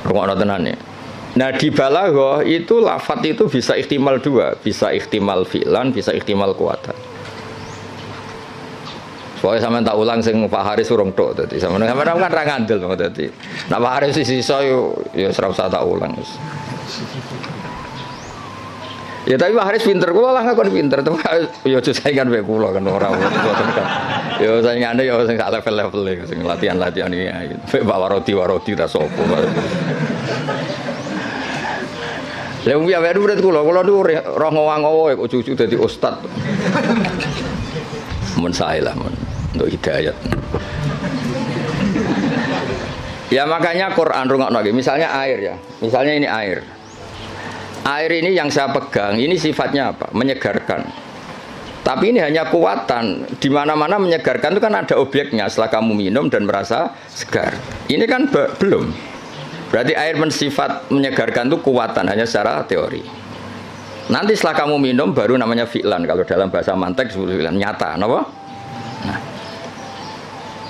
Rungokno tenan ya. Nah di balaghah itu lafadz itu bisa ihtimal dua, bisa ihtimal fi'lan, bisa ihtimal kuwatan. Soalnya sampean tak ulang sing Pak Haris urung tok dadi sampean kan ra ngandel dadi. Nek Pak Haris sisa yo ora usah tak ulang. Ya tapi Pak Haris pinter, kula lah ngakon pinter, tapi yo aja saingan wae kula kan ora ngoten kan. Yo saingane yo sing sak level-level sing latihan-latihan iki. Pak Warodi ta sapa. Lha wong piye murid kula niku roh ngowang-ngowo kok cucu dadi ustad. Mun sae lah mun untuk hidayat. Ya makanya Quran rungokno nggih, misalnya air ya. Misalnya ini air. Air ini yang saya pegang, ini sifatnya apa? Menyegarkan. Tapi ini hanya kuwatan. Di mana-mana menyegarkan itu kan ada objeknya. Setelah kamu minum dan merasa segar. Ini kan belum. Berarti air bersifat menyegarkan itu kuwatan hanya secara teori. Nanti setelah kamu minum baru namanya fi'lan. Kalau dalam bahasa mantek disebut fi'lan nyata, napa? Nah.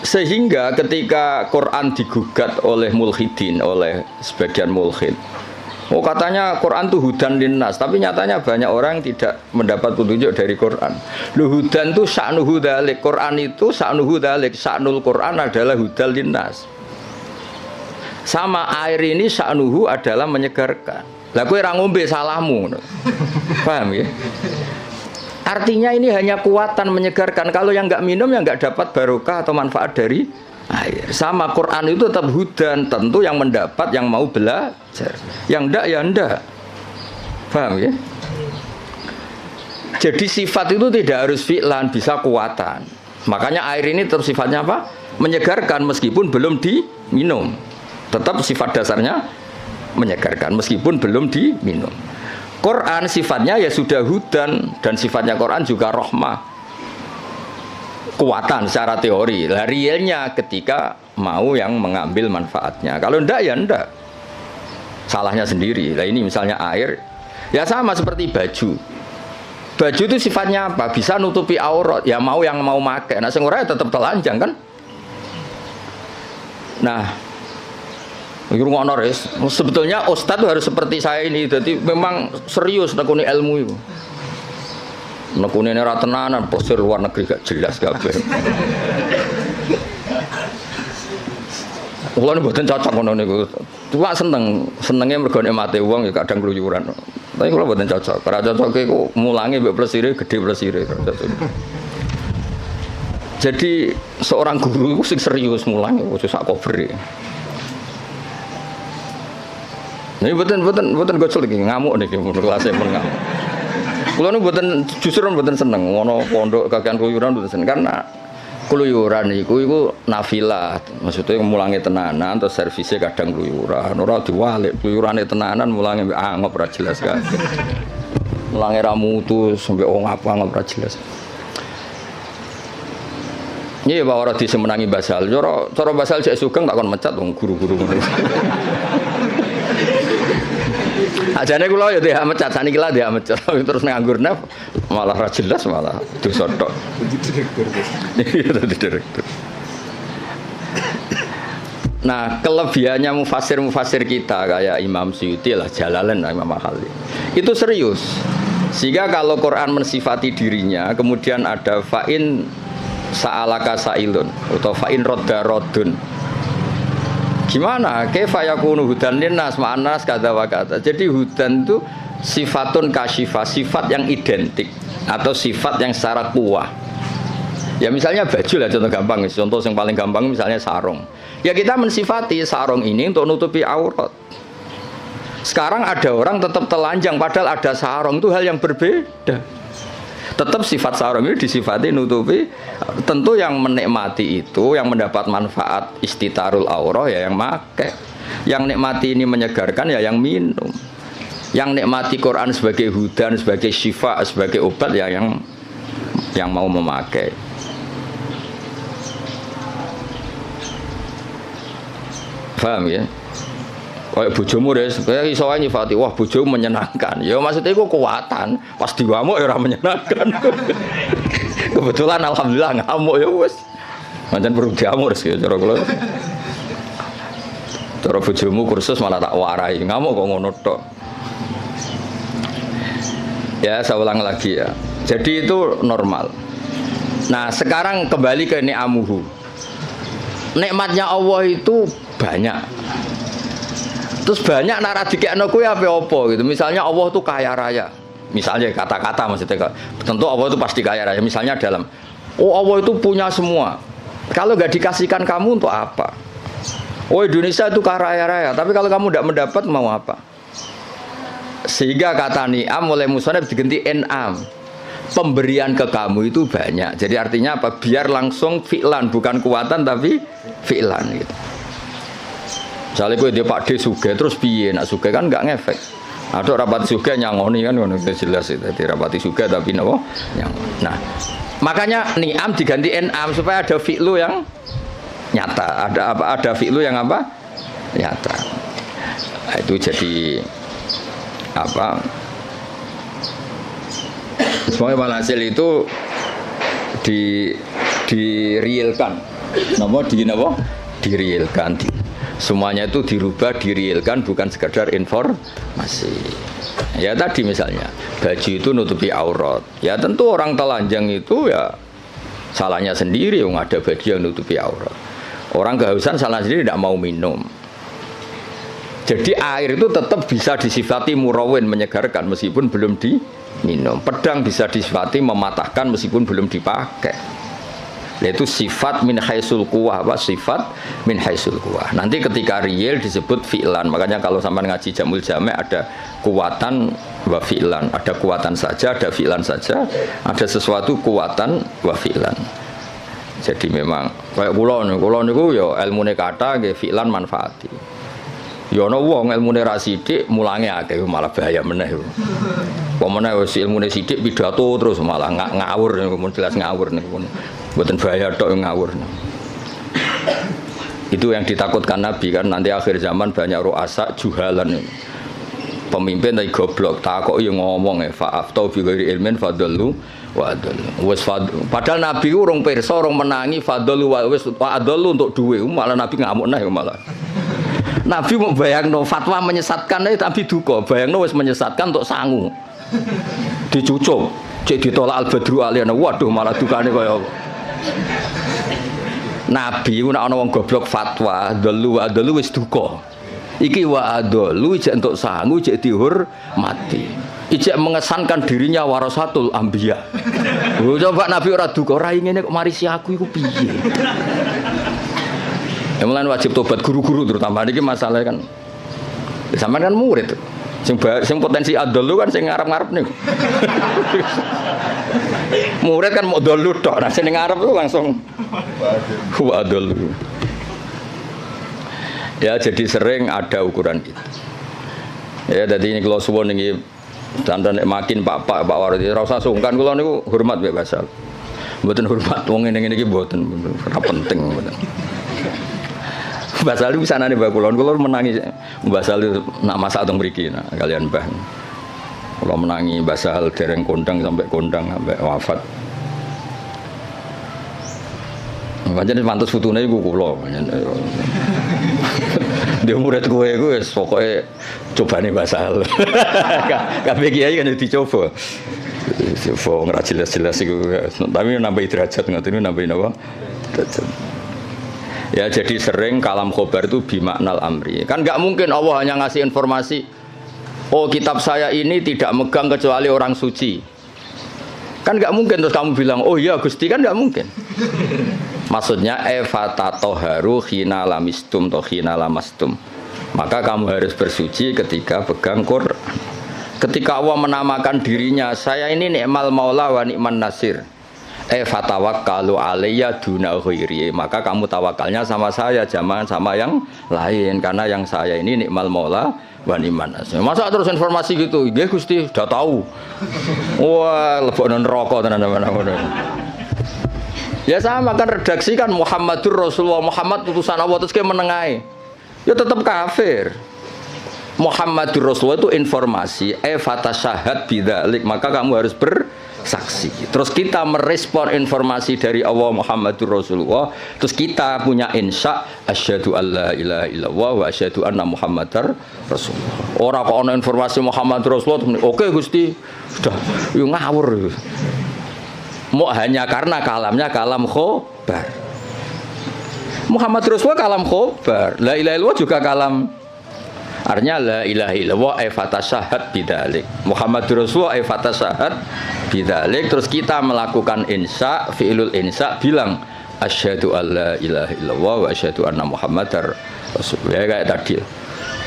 Sehingga ketika Quran digugat oleh mulhidin, oleh sebagian mulhid, oh katanya Quran itu hudan linnas, tapi nyatanya banyak orang yang tidak mendapat petunjuk dari Quran. Hudan itu sa'nuhu dzalik, Quran itu sa'nuhu dzalik, sa'nul Quran adalah hudan linnas. Sama air ini sa'nuhu adalah menyegarkan. Lah kowe ra ngombe salahmu. Paham ya? Artinya ini hanya kuatan menyegarkan. Kalau yang nggak minum ya nggak dapat barokah atau manfaat dari air. Sama Quran itu tetap hudan, tentu yang mendapat yang mau belajar. Yang enggak ya enggak. Paham ya? Jadi sifat itu tidak harus fi'lan, bisa kuatan. Makanya air ini tetap sifatnya apa? Menyegarkan meskipun belum diminum. Tetap sifat dasarnya menyegarkan meskipun belum diminum. Quran sifatnya ya sudah hudan, dan sifatnya Quran juga rahmah. Kuatan secara teori. Lah realnya ketika mau yang mengambil manfaatnya. Kalau enggak ya enggak. Salahnya sendiri. Lah ini misalnya air, ya sama seperti baju. Baju itu sifatnya apa? Bisa nutupi aurat. Ya mau yang mau pakai. Nah sing ora ya tetap telanjang kan? Nah, sebetulnya ustadz harus seperti saya ini. Jadi memang serius nekuni ilmu itu. Nekuni ini tenanan, posir luar negeri gak jelas kabeh. Kulo mboten cocok ngono niku. Cuma senenge mergo nikmate wong ya kadang keluyuran. Tapi kulo mboten cocok. Ora cocoke iku mulange mbek plesire gede plesire. Jadi seorang guru itu sing serius mulang ojo sak cover. Ini buatan gocol lagi ngamuk nih kelasnya pun ngamuk. Kulo nu buatan justru buatan seneng, ngono pondok kakean keluyuran buatan seneng karena keluyuran itu nafilah, maksudnya mulangnya tenanan atau servisnya kadang keluyuran, orang diwalik keluyurannya tenanan mulangnya angop ora jelas kan, mulangnya ramutu sampai ngapa angop ora jelas. Iya bahwa orang disemenangi basal, cara basal cek sugeng tak kon mecat dong guru-guru. Ajane kula ya dia mecat, saniki lah dia mecat terus nganggur naf malah ra jelas malah disotok. Direktur. Nah, kelebihannya mufasir kita kayak Imam Suyuti lah, Jalalain lah, Imam Maghali. Itu serius. Sehingga kalau Quran mensifati dirinya, kemudian ada fa'in sa'alaka sa'ilun atau fa'in rodda rodun. Gimana? Kaifa yakunu hudan linnas ma'anas kata wa kata. Jadi hudan itu sifatun kasyifah, sifat yang identik atau sifat yang secara kuah. Ya misalnya baju lah contoh gampang, contoh yang paling gampang misalnya sarung. Ya kita mensifati sarung ini untuk nutupi aurat. Sekarang ada orang tetap telanjang padahal ada sarung, itu hal yang berbeda. Tetap sifat sarung ini disifati nutupi. Tentu yang menikmati itu, yang mendapat manfaat istitarul aurah ya yang make. Yang nikmati ini menyegarkan ya yang minum. Yang nikmati Quran sebagai hudan, sebagai syifa, sebagai obat ya yang mau memakai. Paham ya? Kayak bojomu deh, kayak iso ae nyifati, wah bojomu menyenangkan. Ya maksudnya itu kekuatan, pas diwamuk ya ora menyenangkan. Kebetulan alhamdulillah ngamuk ya wis. Pancen perlu diamuk ya cara kula. Cara bojomu kursus malah tak warai, ngamuk kok ngono tok. Ya, saya ulang lagi ya. Jadi itu normal. Nah, sekarang kembali ke ni'amuhu. Nikmatnya Allah itu banyak. Terus banyak nara dikekno kuwi apa gitu. Misalnya Allah itu kaya raya. Misalnya kata-kata maksudnya. Tentu Allah itu pasti kaya raya. Misalnya dalam Allah itu punya semua. Kalau nggak dikasihkan kamu untuk apa? Indonesia itu kaya raya. Tapi kalau kamu tidak mendapat mau apa? Sehingga kata ni'am oleh musannaf diganti en'am. Pemberian ke kamu itu banyak. Jadi artinya apa? Biar langsung fi'lan, bukan kuatan tapi fi'lan gitu. Misalnya gue dia Pak D suge terus piye, nak suge kan nggak ngefek. Ada rapat suge nyangoni kan, jelas itu. Jadi rapati suge tapi nopo yang. Nah, makanya ni'am diganti en'am supaya ada fi'lu yang nyata. Ada apa? Ada fi'lu yang apa? Nyata. Nah, itu jadi apa? Semuanya walhasil itu direalkan. Direalkan. Semuanya itu dirubah, direalkan, bukan sekedar informasi. Ya tadi misalnya baju itu nutupi aurat. Ya tentu orang telanjang itu ya salahnya sendiri, yang ada baju yang nutupi aurat. Orang kehausan salah sendiri, tidak mau minum. Jadi air itu tetap bisa disifati murawin, menyegarkan meskipun belum diminum. Pedang bisa disifati mematahkan meskipun belum dipakai. Yaitu sifat min haisul quwah, apa sifat min haisul quwah. Nanti ketika real disebut fi'lan. Makanya kalau sampai ngaji Jamul Jami' ada kuwatan wa fi'lan, ada kuwatan saja, ada fi'lan saja, ada sesuatu kuwatan wa fi'lan. Jadi memang kayak kula niku ya ilmune kata nggih fi'lan manfaati. Ya ana wong ilmune ra sithik mulange akeh malah bahaya meneh. Apa meneh wis ilmune sithik pidato terus malah ngawur niku jelas ngawur niku. Mboten bahaya tok ngawur. Itu yang ditakutkan Nabi kan nanti akhir zaman banyak ru'asa juhalan. Pemimpin tapi goblok takoki ngomong fa'aftau bi ghairi ilmin fadallu wa adallu. Wis padahal Nabi urung pirsa urung menangi fadallu wa wis adallu untuk duwe malah Nabi ngamuk neh malah. Nabi mau bayangno fatwa menyesatkan tapi duka. Bayangno wis menyesatkan untuk sangu. Dicucuk, cek ditolak al-badru aliyana. Waduh malah dukane kaya apa. Nabi ku nek ana wong goblok fatwa, dalu wa dalu wis duka. Iki wa dalu jek entuk sangu, jek dihormati. Ijek mengesankan dirinya warasatul anbiya. Oh, coba Nabi ora duka, ora ngene kok marisi aku iku piye. Mulane wajib tobat guru-guru terutama niki masalah kan. Sampeyan kan murid. Sing potensi adol kan sing ngarep-ngarep niku. Murid kan mau dolu tok, nah sing ngarep lu langsung adol. Ya jadi sering ada ukuran itu. Ya jadi ini kalau suwun niki dandan makin Pak Wardi ora usah sungkan kula niku hormat mbek Basal. Mboten hormat wong ngene iki mboten ora penting mboten. Mbak Sali bisa nanya Mbak Kulon menangi Mbak Sali nak masak teng mriki nah kalian Mbah. Kula menangi Mbak Sal dereng kondang sampai wafat. Pancen pantes futune iku kula. Dia murid kowe iku wis pokoke cobane Mbak Sal. Kabeh kiai kan dicoba. Coba ora jelas-jelas iku tapi nambah derajat ngoten nambah napa? Derajat. Ya jadi sering kalam khobar itu bimaknal amri. Kan nggak mungkin Allah hanya ngasih informasi. Oh kitab saya ini tidak megang kecuali orang suci. Kan nggak mungkin terus kamu bilang oh iya Gusti kan nggak mungkin. Maksudnya efatatoharu khina lamistum atau khina lamastum. Maka kamu harus bersuci ketika pegang Quran. Ketika Allah menamakan dirinya saya ini ni'mal maula wa ni'man nasir. Fatawakkalu alayya duna ghairi, maka kamu tawakalnya sama saya jangan sama yang lain karena yang saya ini nikmal maula wa ni'man nasir. Masa terus informasi gitu nggih Gusti sudah tahu. Wah lebokno neraka tenan-tenan. Ya sama kan redaksi kan Muhammadur Rasulullah, Muhammad utusan Allah terus ke menengahi. Ya tetap kafir. Muhammadur Rasulullah itu informasi fatasyahat bidzalik, maka kamu harus bersaksi. Terus kita merespon informasi dari Allah Muhammadur Rasulullah, terus kita punya insya asyhadu alla ilaha illallah wa asyhadu anna Muhammadar Rasulullah. Ora kok ana informasi Muhammadur Rasulullah, oke Gusti, sudah yo ngawur. Mau hanya karena kalamnya kalam khobar. Muhammad Rasulullah kalam khobar, la ilaha illallah juga kalam. Artinya la ilaha illallah fatasyahat bidzalik. Muhammadur Rasulullah fatasyahat bidzalik. Terus kita melakukan insya, fi'lul insya bilang asyhadu alla ilaha illallah wa asyhadu anna Muhammadar Rasulullah. Ya kayak tadi.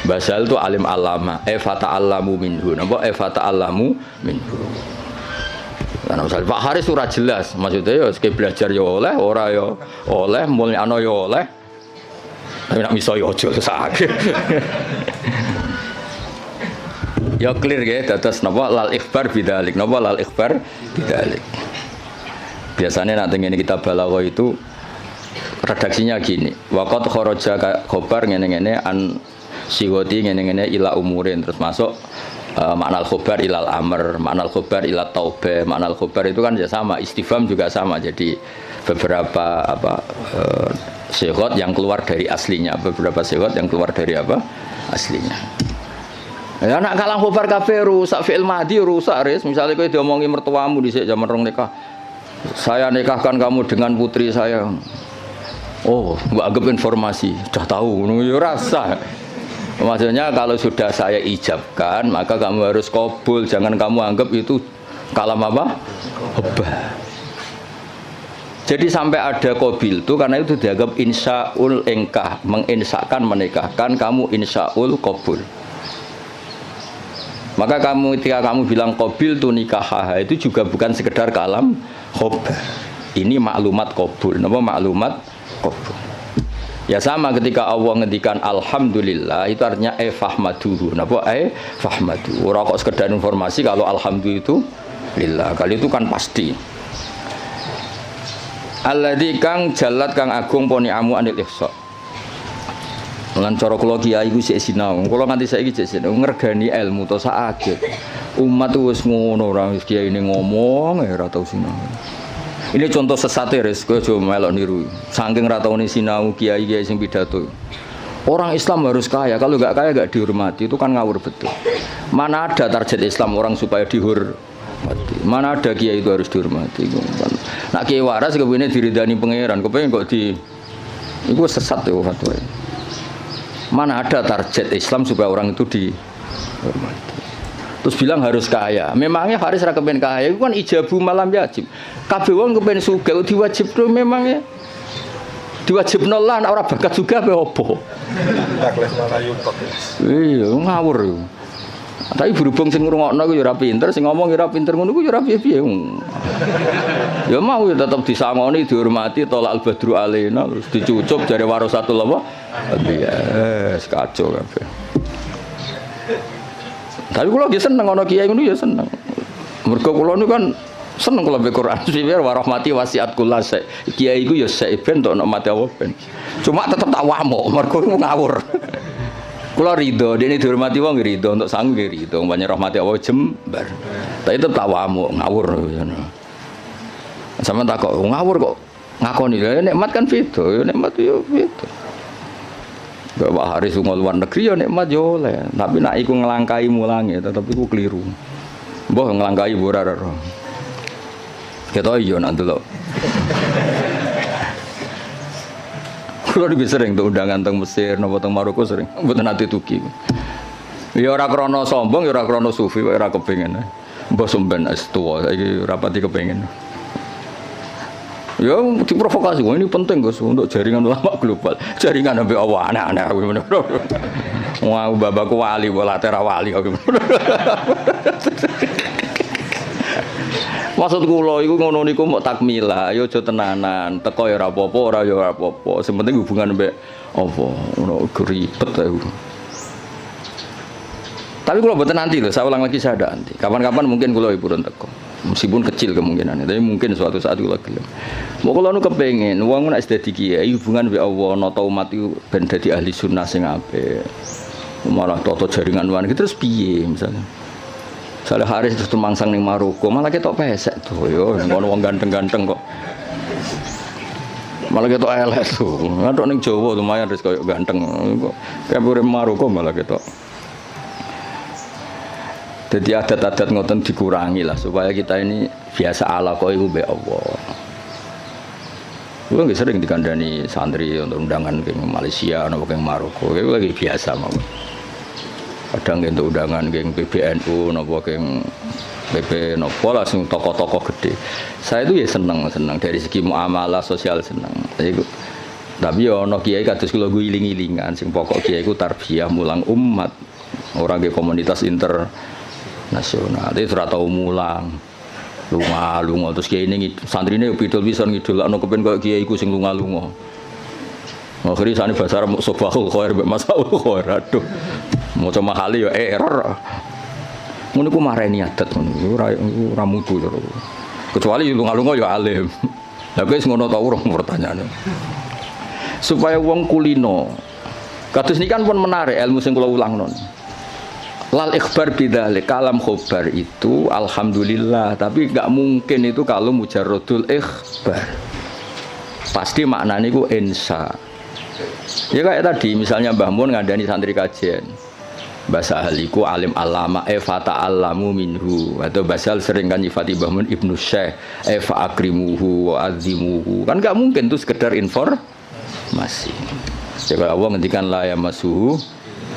Basal itu alim alama fata'allamu minhu. Napa fata'allamu minhu. Karena misal Pak Haris ora jelas, maksudnya ya sekali belajar ya oleh, ora ya oleh, mulyano ya oleh. Tapi nak miso ya aja sakit. Ya clear ya, dados napa lal ikhbar bidzalik, napa lal ikhbar bidzalik. Biasanya nanti ini kita balaghah itu redaksinya gini. Waqat kharaja khabar ngene-ngene an siwati ngene-ngene ila umurin terus masuk makna al-khabar ilal amr, makna al-khabar ila taubah, makna al-khabar itu kan ya sama, istifham juga sama. Jadi beberapa sighot yang keluar dari aslinya, beberapa sighot yang keluar dari apa? Aslinya. Ya nak kalam khabar kabeh rusak fi'il madhi rusak ris. Misalnya kowe diomongi mertuamu dhisik zaman rong nikah. Saya nikahkan kamu dengan putri saya. Oh, mbak anggap informasi, sudah tahu ngono ya rasa. Maksudnya kalau sudah saya ijabkan, maka kamu harus qabul. Jangan kamu anggap itu kalam apa? Hobah. Jadi sampai ada qabil itu karena itu dianggap insyaul engkah, menginsyakan menikahkan, kamu insyaul qabul. Maka ketika kamu bilang qabil tu nikah, itu juga bukan sekedar kalam hobah. Ini maklumat qabul. Napa maklumat qabul? Ya sama ketika Allah ngendikan alhamdulillah itu artinya fahmaduhu. Napa fahmadu. Ora kok sekedar informasi kalau alhamdulillah itu lillah. Kali itu kan pasti. Alladzi kang jalat kang agung poni amu anil ihsa. Lan cara kula kiai iku sik sinau. Kula nganti saiki sik sinau ngregani ilmu to sak aget. Umat wis ngono ora wis kiai ini ngomong ora tau sinau. Ini contoh sesate res kowe aja melok niru. Saking ra taune sinau kiai-kiai sing pidato. Orang Islam harus kaya, kalau enggak kaya enggak dihormati, itu kan ngawur betul. Mana ada target Islam orang supaya dihormati. Mana ada kiai itu harus dihormati. Nak kiai waras kepengine diridani pangeran, kepengin kok di iku sesat ya fatwa. Mana ada target Islam supaya orang itu dihormati. Terus bilang harus kaya. Memangnya Haris ra kepen kaya, itu kan ijabu malam yajib. Kabeh wong kepen sugih diwajibno memangnya diwajibno lah nek ora bakat juga apa opo. Iya, ngawur. Tapi berhubung sing ngrungokno ku ya ora pinter, sing ngomong ya ora pinter ngono ku ya ora piye-piye. Ya mau ya tetep disangoni, dihormati, tolak al-badru alaina, terus dicucup jare warasatul apa? Iya, kacau kabeh. Tapi kula nggih seneng ana kiai ngono ya seneng. Mergo kula niku kan seneng kula baca Quran. Sifir warahmati wasiat kula sek. Kiai iku ya sek ben tok nek mati apa ben. Cuma tetep tak wamuk mergo ngawur. Kula ridho, dene dihormati wong ridho, untuk sangu nggih ridho, banyak rahmati Allah jembar. Tapi tetep tak wamuk ngawur ngono. Sampeyan tak kok ngawur kok ngakoni lha nikmat kan beda, ya nikmat yo beda. Bapak Haris lunga luar negeri ya nikmat yo oleh, tapi nek iku nglangkai mulange tetep iku keliru. Mbah nglangkai ora ora. Ketok yo nak delok. Kulo iki sering tuh undangan teng Mesir napa teng Maroko sering, mboten ate tuki. Ya ora krana sombong, ya ora krana sufi, ora kepengin. Mbah sampean wis tuwa, saiki rapati kepengin. Ya diprovokasi, ini penting Gus untuk jaringan ulama global. Jaringan sampai Allah aneh-aneh. Wah, babakku wali, bola tera wali. Maksud kula iku ngono niku mok takmila, ya aja tenanan. Teko ya ora apa-apa, ora ya ora apa-apa. Sing penting hubungan mbek apa, ngono ribet ae. Tapi kula mboten nanti lho, saya ulang lagi saya ada nanti. Kapan-kapan mungkin kula purun teko. Meskipun kecil kemungkinannya, tapi mungkin suatu saat kula gelem. Mau kula nu kepengin wong nek dadi kiai hubungan mbek Allah, nata umat iku ben dadi ahli sunnah sing apik. Malah toto jaringan wan terus piye misalnya. Saleh Haris terus tumangsang ning Maroko, malah ketok pesek tuh yo, ngono wong ganteng-ganteng kok. Malah ketok elek tuh. Ngatok ning Jawa lumayan wis koyo ganteng kok. Kayak urip Maroko malah ketok. Jadi adat-adat ngoten dikurangi lah supaya kita ini biasa ala kok iku mbek Allah. Kuwi nggih sering dikandani santri untuk undangan ke Malaysia napa ke Maroko. Kuwi lagi biasa mawon. Kadang untuk undangan ke PBNU napa ke PP napa lah sing tokoh-tokoh gede. Saya itu ya seneng dari segi muamalah sosial seneng. Tapi ya ana kiai kados kula iling-ilingan sing pokok kiai iku tarbiyah mulang umat. Orang ke komunitas internasional itu ora tau mulang. Lunga terus kiai ini santrine pidol pisan ngidolakno kepen koyo kiai iku sing lunga-lunga. Akhire sane bahasa Arab sobahul khair mbek masaul khair. Aduh. Maca mahali ya error. Ngono ku mareni adat ngono. Ora mutu terus. Kecuali lunga-lunga ya alim. Lah wis ngono ta urung pertanyaane. Supaya wong kulino. Kados niki kan pun menarik ilmu sing kula ulangno. Lal ikhbar bidzalik kalam khobar itu alhamdulillah, tapi enggak mungkin itu kalau mujarradul ikhbar. Pasti maknanya itu insya. Ya kayak tadi misalnya Mbah Mun ngandani santri kajian. Bahasa ahliku alim alama fata alamu minhu, atau bahasa sering kan nyifati Mbah Mun Ibnu Syekh fa akrimuhu wa azimuhu. Kan enggak mungkin itu sekedar informasi. Ya kalau Allah ngendikan la yamassuhu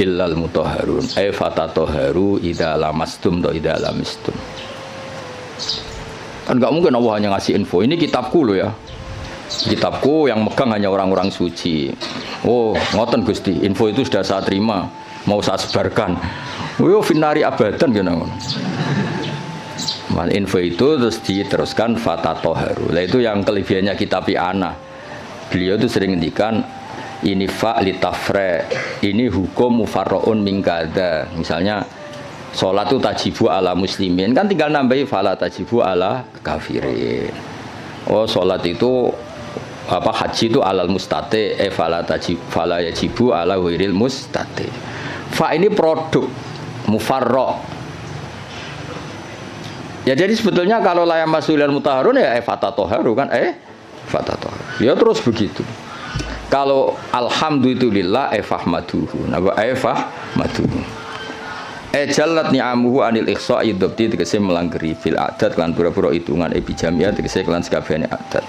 illal mutahharun ay fatatahharu idza lamastum atau idza lamistum. Kan enggak mungkin Allah hanya ngasih info. Ini kitabku loh ya. Kitabku yang megang hanya orang-orang suci. Oh, ngoten Gusti, info itu sudah saya terima, mau saya sebarkan. Yo finari abadan gitu. Info itu terus diteruskan fatatahharu. Lah itu yang kelebihannya kitab ana. Beliau itu sering ngendikan ini fa litafre, ini hukum mufarraun min kada. Misalnya salat itu tajibu ala muslimin, kan tinggal nambahi fala tajibu ala kafirin. Oh, salat itu apa, haji itu alal mustati, fala yajibu ala ghairil mustati. Fa ini produk mufarra. Ya jadi sebetulnya kalau la yamasul mutahharun ya fatatahharu kan fatatahharu. Ya terus begitu. Kalau alhamdulillah fahmaduhu. Napa fahmaduhu. Jalat ni'amuhu anil ihsa'i dzabti tegese melanggeri fil adat lan pura-pura hitungan bijamiah tegese kelan sakabehane adat.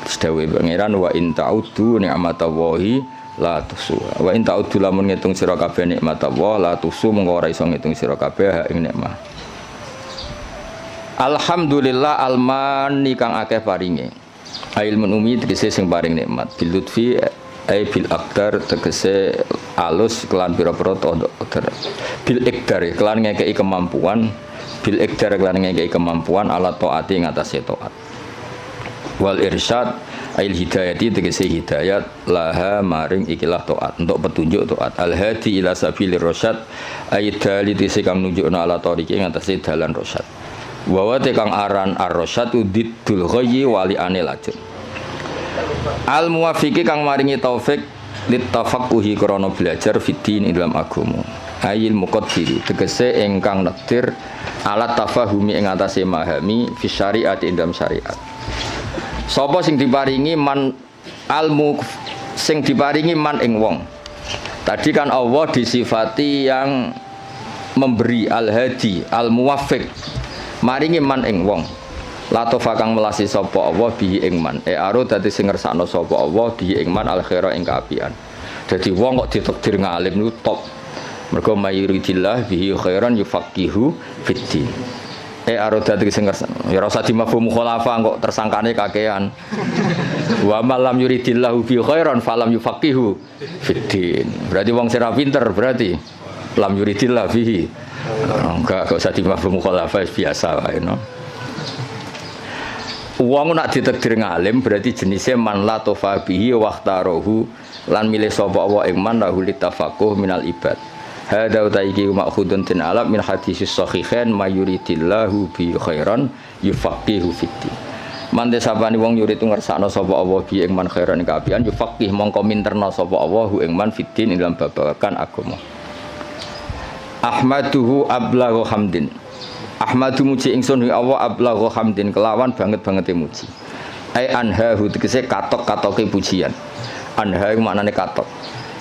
Terus dawuh pangeran wa in ta'uddu ni'matallahi la tuhsuha. Wa in ta'uddu lamun ngitung sira kabeh nikmatallahi la tuhsu mengko ora iso ngitung sira kabeh ing nikmat. Alhamdulillah almani kang akeh paringe. Ilmun umi tegese sing paring nikmat bil lutfi ai bil aqdar tegese alus kelan pira-pira qadar bil iqdar kelan ngekeki kemampuan bil iqdar kelan ngekeki kemampuan ala taati ngatasé taat wal irsyad ail hidayati tegese hidayat laha maring ikilah taat untuk petunjuk taat al hadi ila sabilir rasyad ai daliti kang nunjukna ala tariqi ngatasé dalan rasyad wa kang aran ar-rasyad diddul ghayyi wali ane lajur al muwafiqi kang maringi taufik litafaqquhi krana belajar fiddin ing dalam agama ayil muqaddiri tegese ingkang nektir alat tafahumi ing atase mahami fi syariat ing dalam syariat. Sapa sing diparingi man almu sing diparingi man ing wong. Tadi kan Allah disifati yang memberi al-hadi al-muwaffiq maringi man ing wong. Latofa kang melasi sapa Allah bihi ing man. Aro dadi sing ngersakno sapa Allah bihi ing man al khaira ing kaapian. Dadi wong kok ditakdir ngalim niku top. Mergo mayuridillah bihi khairan yufaqihu fiddin. Aro dadi sing ngersakno. Ya ora usah dimafhum mukhalafah kok tersangkane kakean. Wa malam yuridillahu bihi khairan falam yufaqihu fiddin. Berarti wong sing ra pinter berarti lam yuridillah bihi. Enggak usah dimafhum mukhalafah biasa wae no. Wong nak ditakdir ngalim berarti jenisnya man la tofabihi waqtarohu lan milih sapa wa ing man lahu litafaqquh minal ibad. Hadza utaiki ma'khudun tin alam min hadisis sahihain mayuridillahu bi khairan yufaqihu fiddin. Man desapani wong yurid ngersakno sapa Allah bi ing man khairan kaapian yufaqih mongko minterna sapa Allah ing man fiddin ing dalam babagan agama. Ahmaduhu ablaghu hamdin. Ahmadu muji ingsun wa Allah ablaghu hamdin kelawan banget-bangete muji. Ai anhahu tegese katok-katoke pujian. Anha iku maknane katok.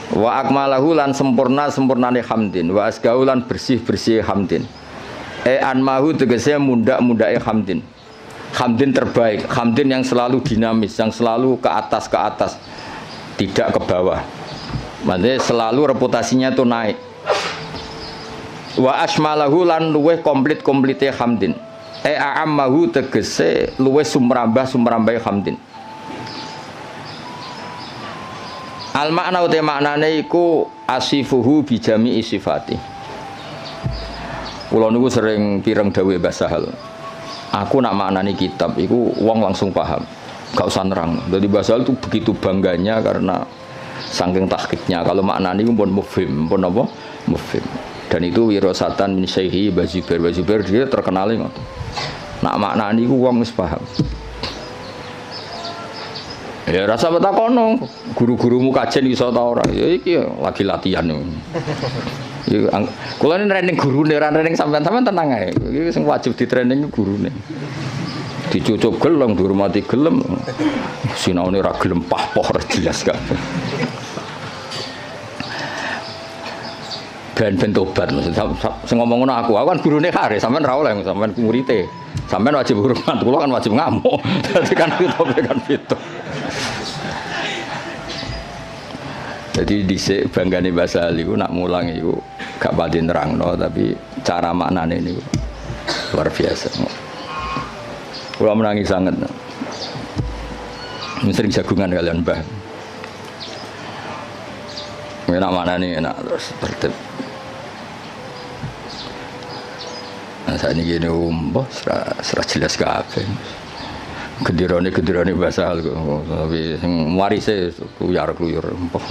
Wa akmalahu lan sempurnane hamdin, wa asgau lan bersih-bersih hamdin. Anmahu tegese mundak-mundake hamdin. Hamdin terbaik, hamdin yang selalu dinamis, yang selalu ke atas, tidak ke bawah. Maksudnya selalu reputasinya itu naik. Wa asmalahu lan luweh komplit-komplite hamdin. A'ammahu tegese luweh sumrambah hamdin. Al makna uta maknane iku asifuhu bi jami'i sifati. Kula niku sering pireng dawuh Mbah Sahal. Aku nak maknani kitab iku wong langsung paham. Gak usah nerang. Jadi Mbah Sahal itu begitu bangganya karena saking tahqiqnya. Kalau maknani pun mufhim, pun apa? Mufhim. Dan itu wirasatan min syaihi Bazubair dia terkenal ngoten. Nak maknani ku wong wis paham. Ya rasa betakono, guru-gurumu kajen iso ta ora? Ya iki lagi latihan. Ya kula ning gurune ora ning sampean-sampean tenang ae. Iki sing wajib di-training gurune. Dicucup gelem, dihormati gelem. Sinaune ora gelem pah-poh jelas kabeh. Ben tobat sing ngomong ngono aku kan gurune kare sampean ra oleh sampean murid-e sampean wajib hormat kula kan wajib ngamuk dadi kan tobat kan itu Jadi dhisik banggane bahasa Ali nak mulang iku gak pati nerangno tapi cara maknane niku luar biasa. Kula menangis sangat. Sering jagungan kalian Mbah. Enak maknane enak terus tertib. Nah, saat ini gini serah jelas kabeh. Gedirone bahasa hal tapi sing warise kluyur empah.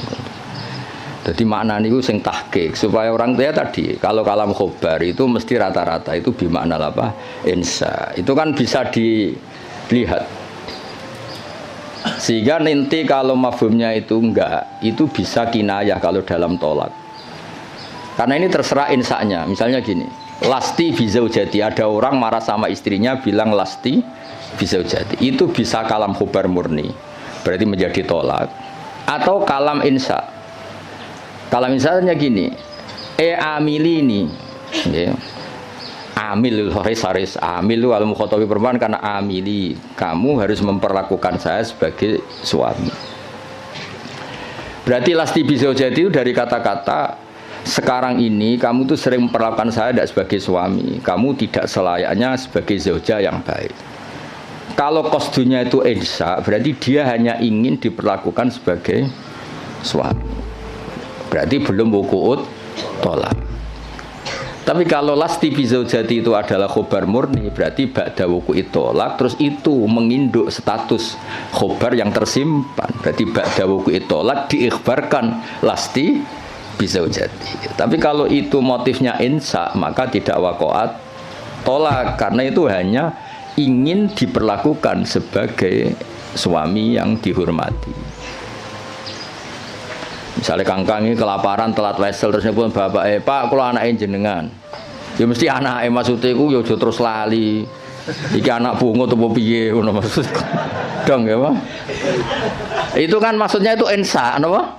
Jadi makna niku sing tahqiq supaya orang tua tadi kalau kalam khobar itu mesti rata-rata itu bimakna apa? Insya. Itu kan bisa dilihat. Sehingga nanti kalau mafhumnya itu enggak, itu bisa kinayah kalau dalam tolak. Karena ini terserah insanya. Misalnya gini, lasti bizaujati, ada orang marah sama istrinya bilang lasti bizaujati. Itu bisa kalam khobar murni. Berarti menjadi tolak atau kalam insya. Kalam insya-nya gini, amilini. Ya. Amil haris amil lu al mukhatabi perempuan karena amili kamu harus memperlakukan saya sebagai suami. Berarti lasti bizaujati itu dari kata-kata sekarang ini kamu tuh sering memperlakukan saya tidak sebagai suami, kamu tidak selayaknya sebagai zauja yang baik. Kalau qasdunya itu insya, berarti dia hanya ingin diperlakukan sebagai suami. Berarti belum wuku'ut tolak. Tapi kalau lasti bizaujati itu adalah khobar murni, berarti ba'da wuku'it tolak, terus itu menginduk status khobar yang tersimpan. Berarti ba'da wuku'it tolak diikhbarkan lasti bizaujati. Tapi kalau itu motifnya insya, maka tidak waqa'at tolak, karena itu hanya ingin diperlakukan sebagai suami yang dihormati. Misalnya kangkang ini kelaparan telat wesel terus nyebut bapak Pak kalau anaknya jenengan ya mesti anaknya maksudnya itu ya terus lali iki anak bungo atau piye ngono maksud dong ya Pak itu kan maksudnya itu ensa apa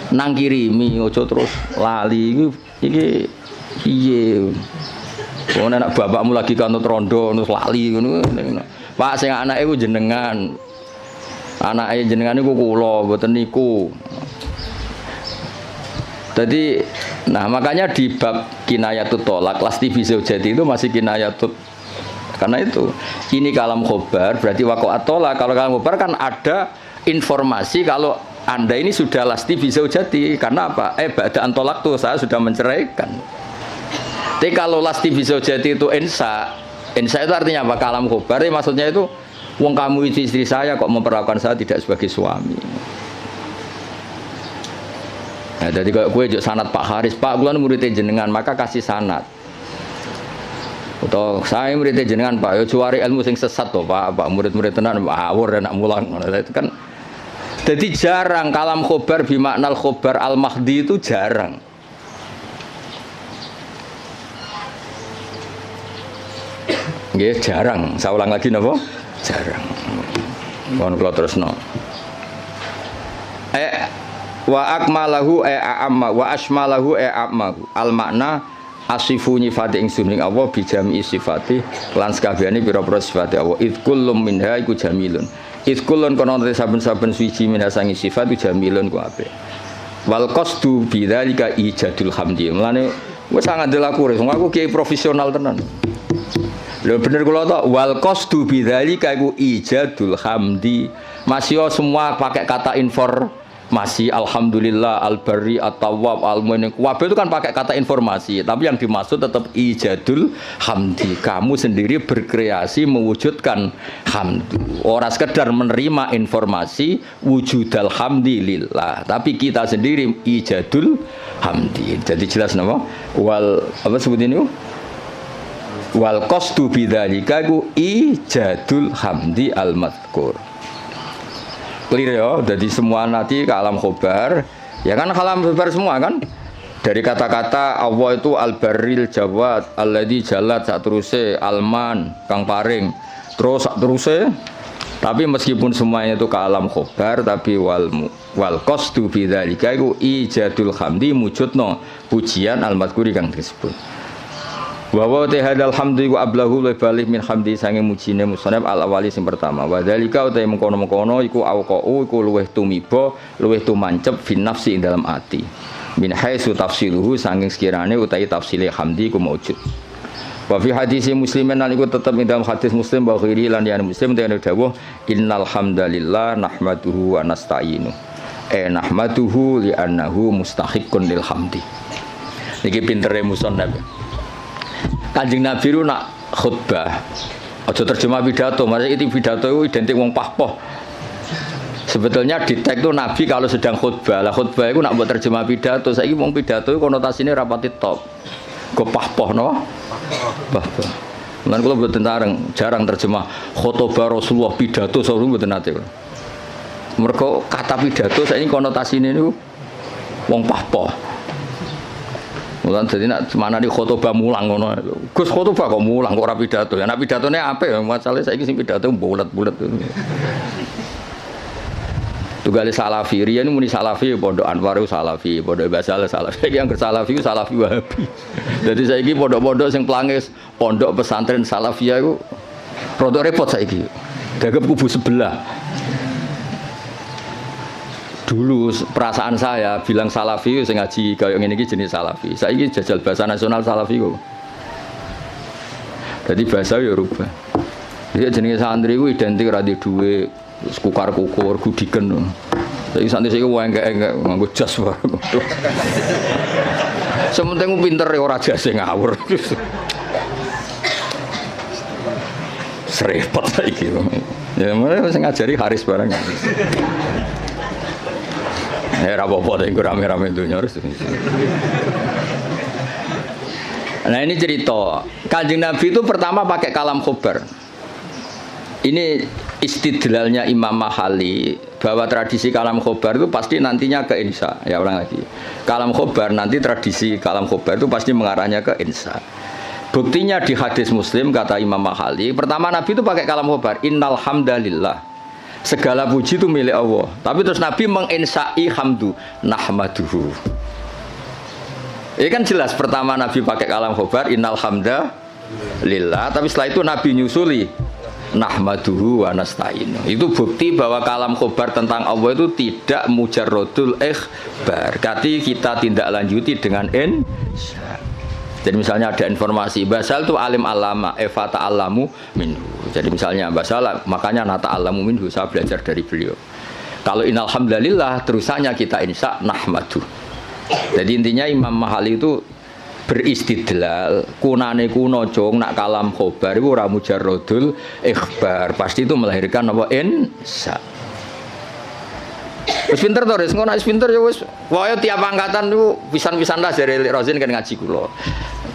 nang kirimi ojo terus lali iki piye wong anak bapakmu lagi kanut rondo terus lali ngono Pak sing anake ku jenengan anake jenengan niku kula mboten niku. Jadi, nah makanya di bab kinayatut tolak, lasti bizaujati itu masih kinayatut. Karena itu, ini kalam khobar, berarti waqa'at tolak. Kalau kalam khobar kan ada informasi kalau Anda ini sudah lasti bizaujati. Karena apa? Ba'da'an tolak tuh saya sudah menceraikan. Tapi kalau lasti bizaujati itu insya itu artinya apa? Kalam khobar, maksudnya itu, wong kamu itu istri saya kok memperlakukan saya tidak sebagai suami. Nah, jadi kalau gue juk sanad Pak Haris, Pak gue muridnya jenengan, maka kasih sanad. Atau saya muridnya jenengan Pak, yo cuari ilmu sing sesat toh Pak, murid-murid tenan awur anak mulang. Itu kan, jadi jarang kalam khobar bimaknal khobar al mahdi itu jarang. Nggih jarang. Saya ulang lagi napa? Jarang. Mohon kula terusno. Wa akmalahu a'amma wa asmalahu a'ammahu al makna asifu nyifati ingsun ing Allah bijami sifati lan sakabehane pira-pira sifate Allah id kullum minha iku jamilun id kullun kono saben-saben suci minha sangi sifat iku jamilun ku apik wal qasdu bidzalika ijadul hamdi mulane wis sangat delaku wong aku kiai profesional tenan lho bener kula tok wal qasdu bidzalika iku ijadul hamdi masih semua pakai kata masih alhamdulillah al-barri at-tawwab al-mu'min wabe itu kan pakai kata informasi tapi yang dimaksud tetap ijadul hamdi kamu sendiri berkreasi mewujudkan hamdu orang sekedar menerima informasi wujudal hamdi lillah tapi kita sendiri ijadul hamdi jadi jelas nama wal apa sebut ini wal qasdu bidzalika iku ijadul hamdi al-madhkur clear ya, jadi semua nanti kalam khobar ya kan kalam khobar semua kan dari kata-kata Allah itu al-barril jawad alladzi jalat sak teruse alman kang paring terus sak teruse tapi meskipun semuanya itu kalam khobar tapi wal qasdu bidzalika iku ijadul hamdi mujudno pujian al-madhkuri kang disebut Wa wa tahadal hamdu wa ablahu la balik min hamdi sange mujine musannaf al awali sing pertama. Wa dzalika uta mengkono-mengkono iku auqau iku luweh tumiba, luweh tumancep fin nafsi ing dalam ati. Min haitsu tafsiluhu sanging sekirane utahi tafsile hamdi ku maujud. Wa fi hadis muslimin lan iku tetep ing dalam hadis muslim wa ghairi lan ya muslim dene dawuh innal hamdalillah nahmaduhu wa nasta'inu. Nahmaduhu li annahu mustahiqqun lil hamdi. Niki pintere musannaf. Kanjeng Nabi itu nak khutbah, aja terjemah pidato, maksudnya itu pidato itu identik wong pahpoh. Sebetulnya di teks itu Nabi kalau sedang khutbah, lah khutbah itu nak buat terjemah pidato, saya ini wong pidato itu konotasinya rapati top, kok pahpoh no? Pahpoh. Mungkin kalau buat jarang terjemah khutbah Rasulullah pidato, selalu buat nanti. Mereka kata pidato, saya ini konotasinya itu wong pahpoh. Mulan jadi nak mana di khotbah mulang ngono. Gus khotbah kok mulang kok ora pidato. Ya nak pidatone apik masalahnya saiki sing pidato bulet-bulet. Tugale Salafi riyen muni Salafi pondok Anwar Salafi, pondok Basal Salafi. Saiki yang Salafi Salafi Wahabi. Jadi saiki pondok-pondok sing pelangis pondok pesantren Salafiyah iku rada repot saiki. Dagep kubu sebelah. Dulu perasaan saya bilang Salafi sing ngaji kaya ngene iki jenis Salafi. Saiki jajal bahasa nasional Salafi kok. Jadi bahasa ya rubah. Dia jenenge santri ku identik ra di duwe kukar-kukur gudiken. Saiki santri sing engke-engke nganggo jas wae. Sementing pinter ora jase ngawur. Serepot saiki. Ya mulai sing ngajari Haris barang. Era apa-apa tapi rame-rame dunia harus. Nah ini cerita Kanjeng Nabi itu pertama pakai kalam khobar. Ini istidlalnya Imam Mahali bahwa tradisi kalam khobar itu pasti nantinya ke insya. Ya ulang lagi. Kalam khobar nanti tradisi kalam khobar itu pasti mengarahnya ke insya. Buktinya di hadis Muslim kata Imam Mahali. Pertama Nabi itu pakai kalam khobar. Innal hamdalillah. Segala puji itu milik Allah. Tapi terus Nabi menginsai hamdu nahmaduhu. Ini kan jelas pertama Nabi pakai kalam khobar innal hamda lillah. Tapi setelah itu Nabi nyusuli nahmaduhu wa nasta'inu. Itu bukti bahwa kalam khobar tentang Allah itu tidak mujarrodul ikhbar. Berarti kita tindak lanjuti dengan insya. Jadi misalnya ada informasi Basal itu alim alama, Eva ta'alamu minhu. Jadi misalnya Basal makanya nata alamu minhu, saya belajar dari beliau. Kalau innalhamdulillah terusannya kita insya nahmadu. Jadi intinya Imam Mahali itu beristidlal kunane kuno jong nak kalam khobar itu ora mujarrodul ikhbar. Pasti itu melahirkan apa insya. Wis pinter to, ngono wis pinter ya wis. Wae tiap angkatan niku pisan-pisan lah dari Rozin kan ngaji kula.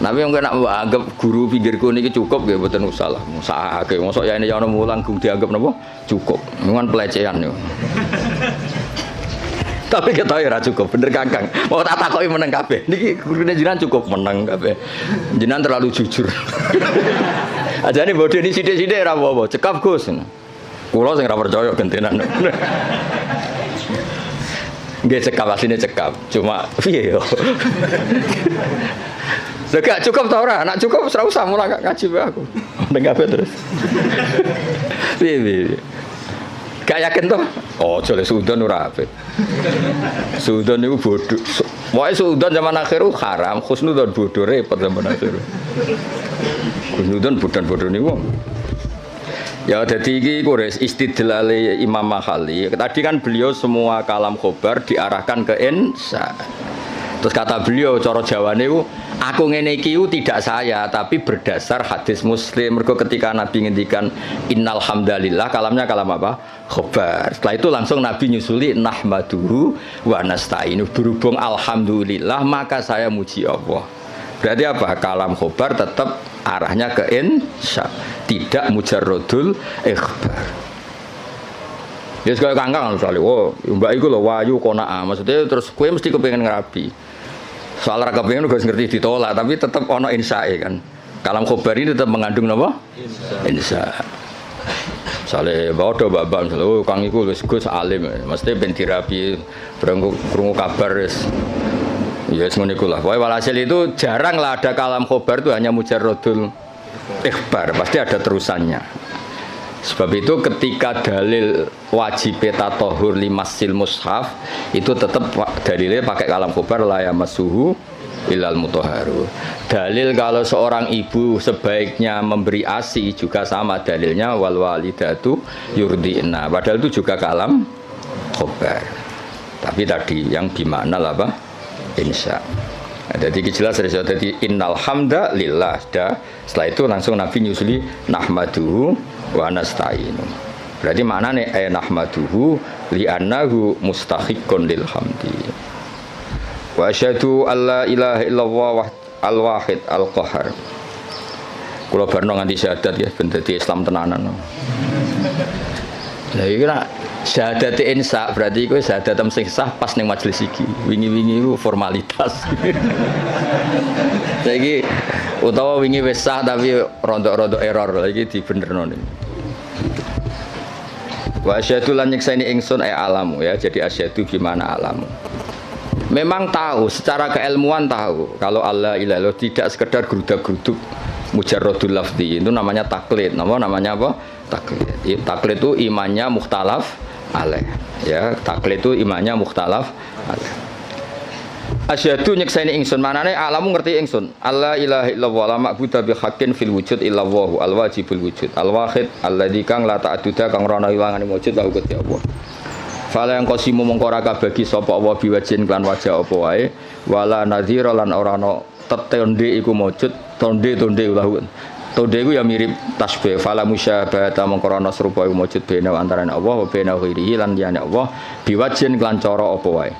Tapi wong nek anggap guru pinggirku niki cukup nggih mboten usah lah. Usahake mosok ya ini ya ono mulang gung dianggap napa? Cukup. Ngan pelecehan yo. Tapi kita ora cukup, bener Kakang. Mau tak takoki meneng kabeh. Niki gurune jenengan cukup meneng kabeh. Jenengan terlalu jujur. Ajane bodoni sithik-sithik ora apa-apa. Cekap Gus. Kula sing ora percaya gentenan. Nggih cekap asline cekap. Cuma piye yo. Gak cukup ta ora? Nek cukup ora usah mulang ngaji wae aku. Meneng kabeh terus. Piye. Gak yakin toh? Oh, jole suudon ora apik. Suudon niku bodho. Wae suudon zaman akhir haram, khusnudon bodho repot zaman akhir. Khusnudon bodho niku. Ya dadi iki kures istidlale Imam Mahali. Tadi kan beliau semua kalam khobar diarahkan ke insya. Terus kata beliau cara Jawane niku aku ngene iki tidak saya tapi berdasar hadis Muslim. Mergo ketika Nabi ngendikan innal hamdalillah kalamnya kalam apa? Khobar. Setelah itu langsung Nabi nyusuli nahmaduhu wa nasta'inu. Berhubung alhamdulillah maka saya muji Allah. Berarti apa? Kalam khobar tetap arahnya ke insya, tidak mujarrodul ikhbar. Ya sekali kangkang misalnya, oh mbak iku lho wayu konaa, maksudnya terus kue mesti kepengen ngerabi. Soal ra kepengen gak ngerti ditolak, tapi tetap ono insyae kan. Kalam khobar ini tetap mengandung apa? Insya. Misalnya bawa babak misalnya, oh kang iku Gus alim, mesti ben dirabi, krungu kabar wis. Ya ngono iku lah. Pokoke walhasil itu jarang lah ada kalam khobar itu hanya mujarrodul ikhbar, pasti ada terusannya. Sebab itu ketika dalil wajib tatahur limasil mushaf itu tetap dalilnya pakai kalam khobar la yamassuhu ilal mutahharu. Dalil kalau seorang ibu sebaiknya memberi ASI juga sama dalilnya wal walidatu yurdina. Padahal itu juga kalam khobar. Tapi tadi yang bimakna apa? Insya. Jadi jelas dari innal hamda lillah. Setelah itu langsung Nabi nyusuli nahmaduhu wa nasta'inu. Berarti maknanya nahmaduhu li'annahu mustahiqqun lil hamdi. Wa asyhadu alla ilaha illallah al-wahid al-qahar. Kula barno nganti syahadat ya ben dadi Islam tenanan. Lah iki nak syahadat insa berarti iku syahadat sing sah pas ning majelis iki. Wingi-wingi iku formalitas. Saiki utawa wingi wis sah tapi rontok-rontok error lagi dibenerno ning. Wa asyhadu lan nyekseni ingsun alamu ya. Jadi asyhadu gimana alamu. Memang tahu secara keilmuan tahu kalau Allah ilaha tidak sekedar gerudak-geruduk mujarradul lafzi itu namanya taklid. Namanya apa? Taklid. Taklid itu imannya mukhtalaf alaih. Ya, taklid itu imannya mukhtalaf alaih. Asyhadu nyekseni ingsun manane alamu ngerti ingsun. Allah ilaha illallah la ma'budu bi haqqin fil wujud illallah al wajibul wujud al wahid alladzi kang la ta'duda kang ora ana ilangane wujud lahu Gusti Allah. Fala yang qasimu mongko ora kabagi sapa Allah biwajin kan wajah apa wae wala nadhira lan ora ana tetonde iku wujud tonde lahu. Tonde iku ya mirip tasbih fala musyabahata mongko ana serupa iku wujud bena antarané Allah wa bena ghairihi lan liyane Allah biwajin kan cara apa wae.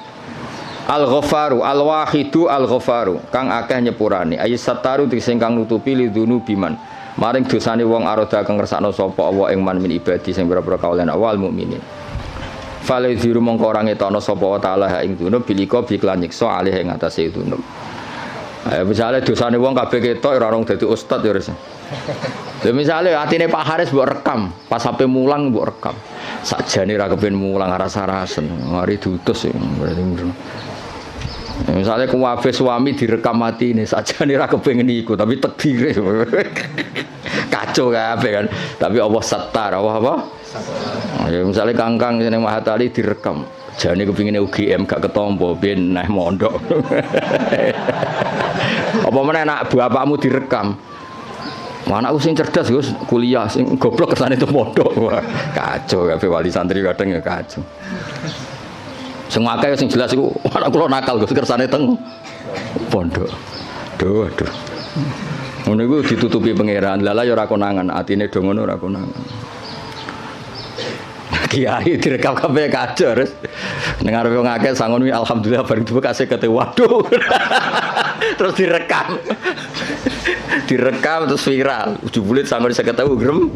Al-Ghafaru al-Wahidu al-Ghafaru kang akeh nyepurane ayat sataru sing kang nutupi lidunu biman maring dosane wong aroda kang ngersakno sapa Allah ing man min ibadi sing pira-pira kaulan awal mukminin. Fale diru mongko ora ngetono sapa taala ing dunub bilika biklan nyiksa alih ing atase dunub. Misale dosane wong kabeh ketok ora rong dadi ustad ya wis. Lha misale atine Pak Haris mbok rekam, pas sampe mulang mbok rekam. Sakjane ra kepen mulang rasa-rasen, mari diutus berarti. Misalnya kuwabe suami direkam mati ini saja nih rakyat pengen ikut tapi takdir kacau kabeh kan tapi Allah satar apa ya misalnya kangkang yang Mahatali direkam jane kepingin UGM gak ketompo ben nah mondok apa mana anak bapakmu direkam anakku sing cerdas Gus kuliah sing goblok kesane itu mondok kacau kabeh wali santri kadang ya kacau. Sing akeh sing jelas iku anak kula nakal Gus kersane teng pondok. Aduh. Ngono iku ditutupi pangeran. Lala ya ora konangan, atine do ngono ora konangan. Kiai direkam kabeh kacau terus. Ning arepe wong akeh sangon wi alhamdulillah bareng dibuka kasih kate waduh. Terus direkam. Direkam terus viral. Jebule sangon 50.000 grem.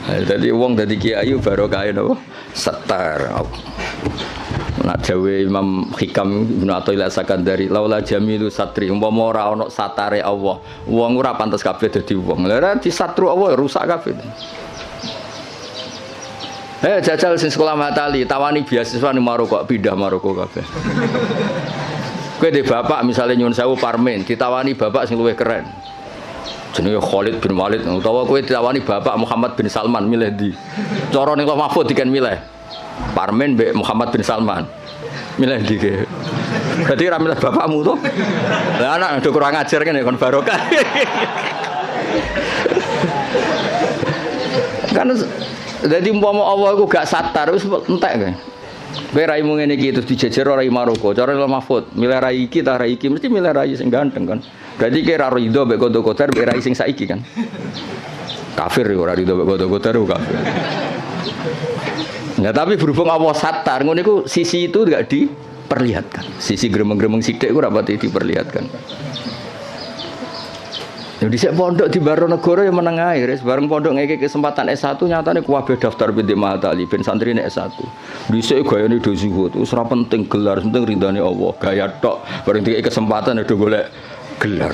Jadi wong dadi kiai barokah napa? Setar. Nak dawe Imam Hikam Ibnu Athaillah Sakandari laula jamilu satri umpama ora ana satare Allah wong ora pantes kabeh dadi wong. Lah di satru Allah rusak kabeh. Jajal sing sekolah Matali tawani beasiswa ning Maroko pindah Maroko kabeh. Kowe de bapak misale nyuwun sewu Parmen ditawani bapak sing luwih keren. Jenenge Khalid bin Walid utawa kowe ditawani bapak Muhammad bin Salman milih ndi? Cara ning Mahfud diken milih. Parmen mbek Muhammad bin Salman. Milih ndi ke? Berarti ra milih bapakmu to? Lah anak do kurang ajar kene kon barokah. Kan dadi umpama Allah iku gak satar wis entek kae. Kowe raimu ngene iki terus dijejer rai Maroko. Cara Mahfud milih rai iki ta rai iki mesti milih rai sing ganteng kan. Berarti kira rido mbek kodo-kodar mbek rai sing saiki kan. Kafir ya ora rido mbek kodo-kodar kafir. Nah, tapi berhubung Allah satar ngono iku sisi itu enggak diperlihatkan. Sisi gremeng-gremeng sithik ku ora pati diperlihatkan. Jadi saya pondok di Baronegoro yang meneng ae, bareng pondok ngeke kesempatan S1 nyatane kuwabe daftar binti Mahatali ben santrine S1. Dhisik gayane do zuhud, wis ora penting gelar, penting ridane Allah. Gaya tok, bareng dikek kesempatan do golek gelar.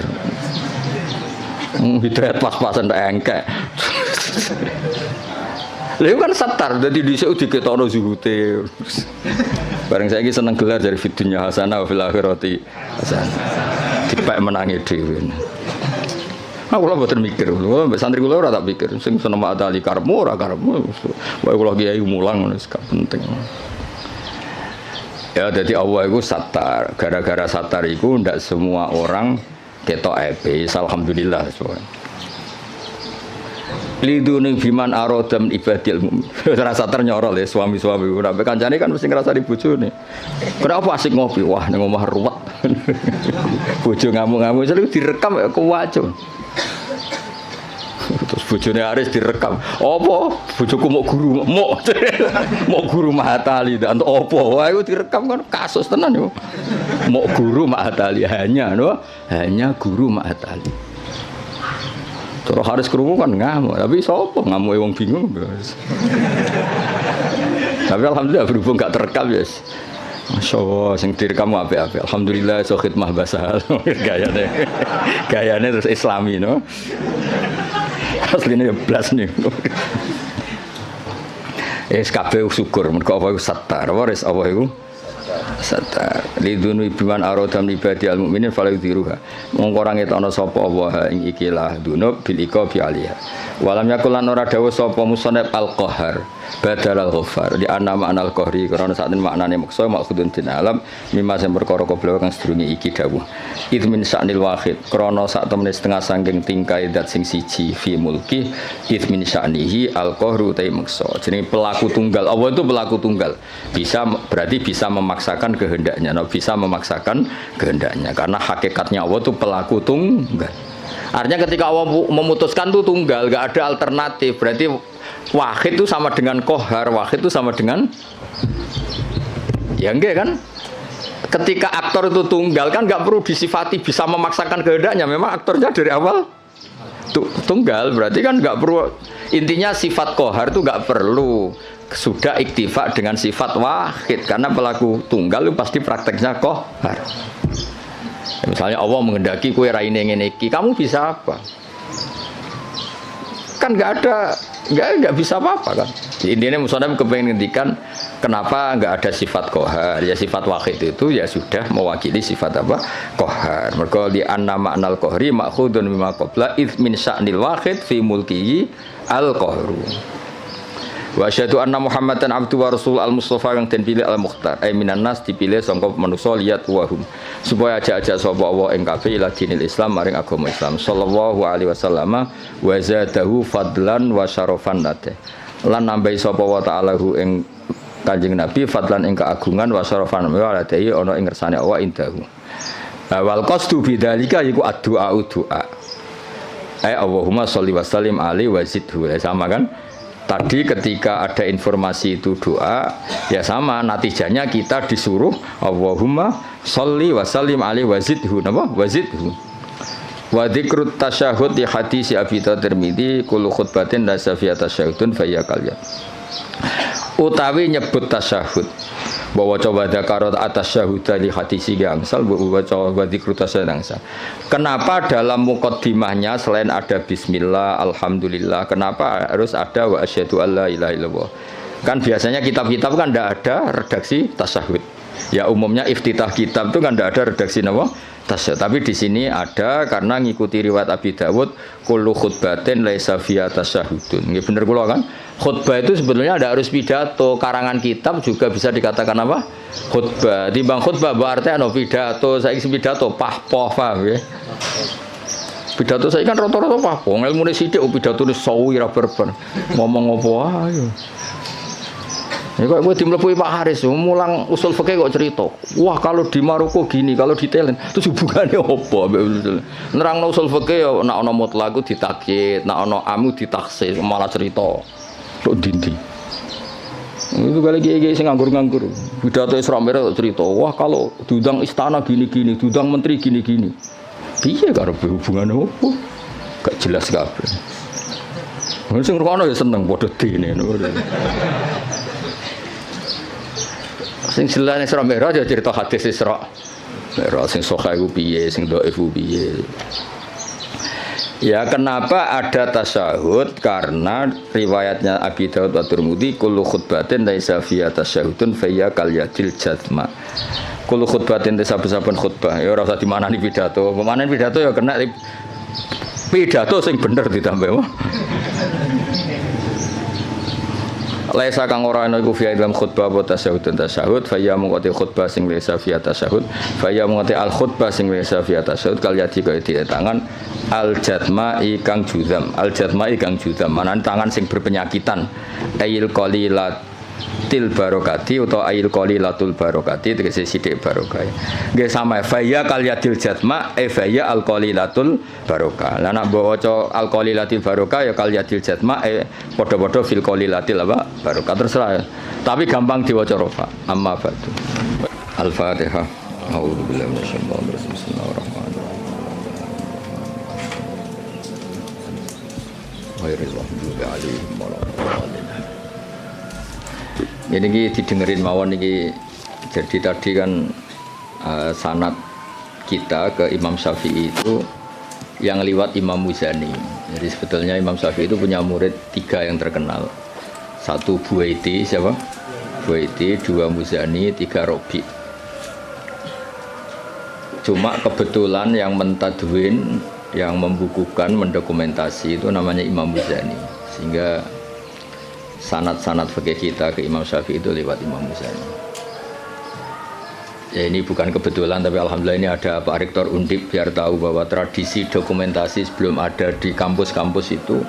Hidayat pas-pasan tak engkek. Lha kan satar dadi dhisik diketokno zuhute. Bareng saiki seneng gelar dari fidunya hasanah fil akhirati hasanah. Dipek menangi dhewe. Aku lho mboten mikir, lho mbek santri kula ora tak pikir, sing seneng ma'atali karepmu ora karepmu. Wae kula kiai mulang wis gak penting. Ya jadi Allah itu satar, gara-gara satar itu ndak semua orang ketok epe, alhamdulillah soalnya. Liduni biman arodam ibadil mu'min. Rasa ternyorol ya suami-suami. Sampai kancane kan mesti ngerasa di bojone. Kenapa asik ngopi? Wah, ning omah ruwet. Bojo ngamuk-ngamuk sering direkam ya kuwaco. Terus bojone Aris direkam. Apa? Bojoku mau guru, mau guru Mahatali dan apa? Wah, itu direkam kan kasus tenan yo. Mau guru Mahatali hanya guru Mahatali. Terus Haris krungu kan ngamuk, tapi sapa ngamuke wong bingung. Tapi alhamdulillah berhubung gak terekam ya. Masyaallah sing direkam apik-apik. Alhamdulillah iso khidmah basal. Gayane terus islami no. Asline ya blas nih. Kabeh syukur mergo apa iku satar. Waris apa iku? Satar lidunu biman aradam ibadi al mukminin falyudhiruha mongko ora ngetokno sapa Allah ing ikilah dunub bil iqabi alaiha walam yakul lan ora dawuh sapa musannaf al qahar badal al ghafar di ana ma'nal qahri karena saat ini maknane maksa maksudun din alam mimma sing perkara koblo kang sedurunge iki dawuh idmin sa'nil wahid krana sak temene setengah saking tingkai zat sing siji fi mulki idmin sa'nihi al qahru ta maksa jenenge pelaku tunggal Allah itu pelaku tunggal bisa berarti bisa memaksakan kehendaknya bisa memaksakan kehendaknya karena hakikatnya Allah itu pelaku tunggal artinya ketika Allah memutuskan itu tunggal gak ada alternatif berarti wahid itu sama dengan kohar wahid itu sama dengan ya enggak kan ketika aktor itu tunggal kan gak perlu disifati bisa memaksakan kehendaknya memang aktornya dari awal tunggal berarti kan gak perlu intinya sifat kohar itu gak perlu sudah iktifa dengan sifat wahid karena pelaku tunggal itu pasti prakteknya kohar ya, misalnya Allah menghendaki kue raine ngene iki kamu bisa apa kan nggak bisa apa-apa kan intinya musonam kepengen ngendikan kenapa nggak ada sifat kohar ya sifat wahid itu ya sudah mewakili sifat apa kohar mergo di anna ma'nal kohri ma'khudun mimma qabla id min sya'nil wahid fi mulkihi al kohru wa asyhadu anna Muhammadan abdu wa rasul al-mustafa yang den pilih al-mukhtar ay minan nas dipilih sangka manusa liyat wahum supaya ajak-ajak sapa Allah ing kabeh ila dinil Islam maring agama Islam sallallahu alaihi wasallam wa zadahu fadlan wa syarafan nate lan nambahi sapa wa ta'ala hu ing Kanjeng Nabi fadlan ing keagungan wa syarafan wa ladai ana ing ngersane Allah indahu wal qasdu bidzalika iku addu'a du'a ay Allahumma sholli wa sallim alaihi wa zidhu sama kan tadi ketika ada informasi itu doa ya sama natijanya kita disuruh Allahumma sholli wa sallim alaihi wa zidhu napa wa zidhu wa dzikrut tasyahhud di hadis Abi Tirmidzi kullu khutbatin la safiya tasyahhudun fa ya kalya utawi nyebut tasyahud bahwa coba dakarat atas syahudah di hadis gangsal bahwa coba dzikrut tasyahud gangsal kenapa dalam muqaddimahnya selain ada bismillah alhamdulillah kenapa harus ada wa asyhadu alla ilaha illallah kan biasanya kitab-kitab kan tidak ada redaksi tasyahud ya umumnya iftitah kitab itu kan tidak ada redaksi nama tasyahud tapi di sini ada karena ngikuti riwayat Abi Dawud kullu khutbatin laisa fiha tasyahudun nggih bener kula kan khutbah itu sebetulnya ada harus pidato karangan kitab juga bisa dikatakan apa khutbah timbang khutbah berarti ana pidato saiki pidato pahpoh paham ya pidato saiki kan rata-rata pahpoh ilmune sithik pidatone sawi ra berber ngomong apa ayo ya kok gue dimlepuhi Pak Haris mulang usul fikih kok cerita wah kalau di Maroko gini kalau di Thailand terus hubungannya apa nerangno usul fikih ya nek ana mutlak ditakyid nek ana amu ditaksis malah cerita kok dindi itu kali kiai sing nganggur-nganggur pidato Isra Mi'raj cerita wah kalau diundang istana gini-gini diundang menteri gini-gini piye karo hubungannya apa gak jelas kabeh sing ngrungokno ya seneng padha dene sing jelas Isra Mi'raj ya cerita hadis Isra Mi'raj sing sahih ku piye sing dhaif ku piye Ya kenapa ada tasyahud? Karena riwayatnya Abi Daud wa Tirmidzi kullu khutbatin laisa fiha tasyahudun fa hiya kal yadil jazma. Kullu khutbatin saben-saben khutbah ya ora usah dimanani pidato. Pemanen pidato ya kena pidato sing bener ditambah. Laisa kang ora ana iku fi dalam khutbah apa tasyahud fa ya mungkote khutbah sing laisa fi tasyahud fa ya mungkote al khutbah sing laisa fi tasyahud kal yadi kaya di tangan al jatma'i kang judam manan tangan sing berpenyakitan ayil qalilatil barokati utawa ayil qalilatul barokati tegese sithik barokah nggih sama fa ya kal yadil jatma fa ya al qalilatul barokah lan nek waca al qalilatil barokah ya kal yadil jatma padha-padha fil qalilatil apa barokah terserah tapi gampang diwaca rofa amma ba'du al-fatihah a'udzubillahi minasyaitonir rajim bismillahirrahmanirrahim ini didengerin mawon ini. Jadi tadi kan sanad kita ke Imam Syafi'i itu yang liwat Imam Muzani. Jadi sebetulnya Imam Syafi'i itu punya murid 3 yang terkenal. 1 Buaiti, siapa? Buaiti, 2 Muzani, 3 Robi. Cuma kebetulan yang mentadwin, yang membukukan, mendokumentasi itu namanya Imam Muzani, sehingga sanad-sanad fikih kita ke Imam Syafi'i itu lewat Imam Muzani. Ya ini bukan kebetulan, tapi alhamdulillah ini ada Pak Rektor Undip biar tahu bahwa tradisi dokumentasi sebelum ada di kampus-kampus itu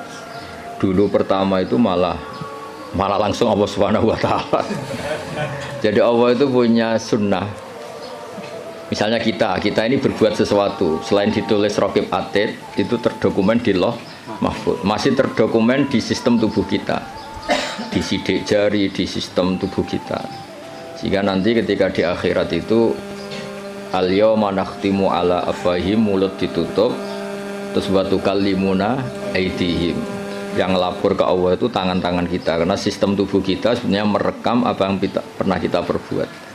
dulu pertama itu malah langsung Allah Subhanahu wa taala. Jadi Allah itu punya sunnah. Misalnya kita ini berbuat sesuatu selain ditulis Raqib Atid itu terdokumen di Lauh Mahfuz, masih terdokumen di sistem tubuh kita, di sidik jari, di sistem tubuh kita, sehingga nanti ketika di akhirat itu al-yawma nakhtimu ala afwahihim, mulut ditutup, terus wa tukallimuna aydihim, yang lapor ke Allah itu tangan-tangan kita, karena sistem tubuh kita sebenarnya merekam apa yang pernah kita perbuat.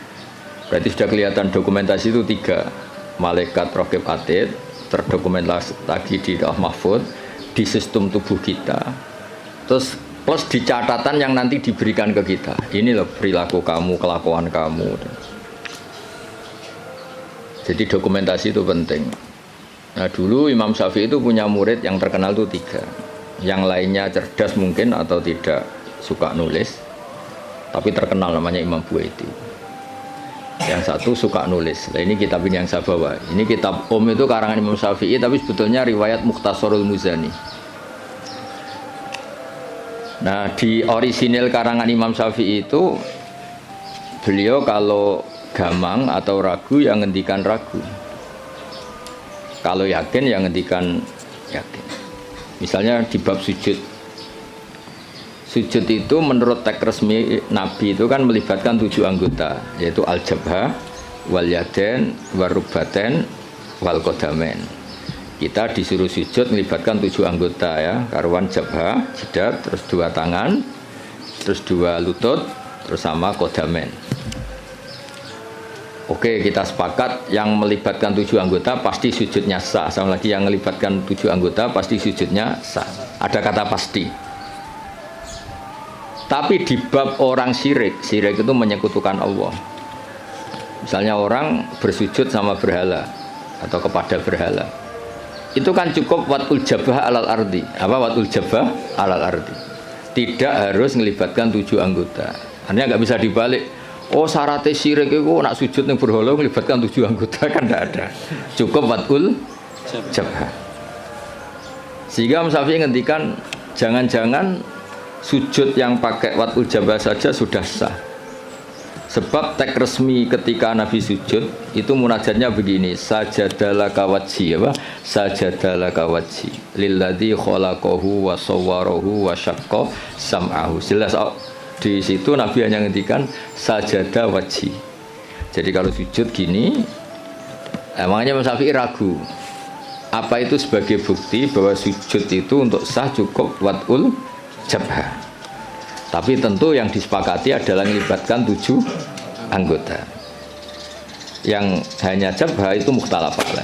Berarti sudah kelihatan dokumentasi itu 3. Malaikat Raqib Atid terdokumentasi lagi di Lauh Mahfuz, di sistem tubuh kita, terus plus di catatan yang nanti diberikan ke kita. Ini loh perilaku kamu, kelakuan kamu. Jadi dokumentasi itu penting. Nah dulu Imam Syafi'i itu punya murid yang terkenal itu 3. Yang lainnya cerdas mungkin atau tidak suka nulis, tapi terkenal namanya Imam Buaiti. Yang 1 suka nulis. Nah ini kitab ini yang saya bawa. Ini kitab itu karangan Imam Syafi'i, tapi sebetulnya riwayat Mukhtasarul Muzani. Nah di orisinil karangan Imam Syafi'i itu beliau kalau gamang atau ragu yang ngendikan ragu, kalau yakin yang ngendikan yakin. Misalnya di bab sujud itu menurut teks resmi Nabi itu kan melibatkan 7 anggota, yaitu al-jabhah, wal yaden, warubaten, wal qadamen. Kita disuruh sujud melibatkan 7 anggota ya, karuan jabhah, jidat, terus 2 tangan, terus 2 lutut, terus sama qadamen. Oke, kita sepakat yang melibatkan 7 anggota pasti sujudnya sah. Sama lagi yang melibatkan 7 anggota pasti sujudnya sah. Ada kata pasti. Tapi di bab orang syirik itu menyekutukan Allah. Misalnya orang bersujud sama berhala atau kepada berhala, itu kan cukup watul jabah alal ardi. Apa watul jabah alal ardi? Tidak harus melibatkan 7 anggota. Artinya nggak bisa dibalik. Oh syaratnya syirik itu nak sujud yang berhala melibatkan 7 anggota, kan tidak ada. Cukup watul jabah. Sehingga Imam Syafi'i ngendikan jangan-jangan sujud yang pakai watul jabah saja sudah sah. Sebab teks resmi ketika Nabi sujud itu munajatnya begini, sajadalaka wajhi, apa? Sajadalaka wajhi lilladzi khalaqahu wa sawwarahu wa syaqqa sam'ahu. Jelas di situ Nabi hanya ngendikan sajada wajhi. Jadi kalau sujud gini, emangnya Imam Syafi'i ragu. Apa itu sebagai bukti bahwa sujud itu untuk sah cukup watul jabhah. Tapi tentu yang disepakati adalah melibatkan 7 anggota. Yang hanya jabhah itu mukhtalaf alaih.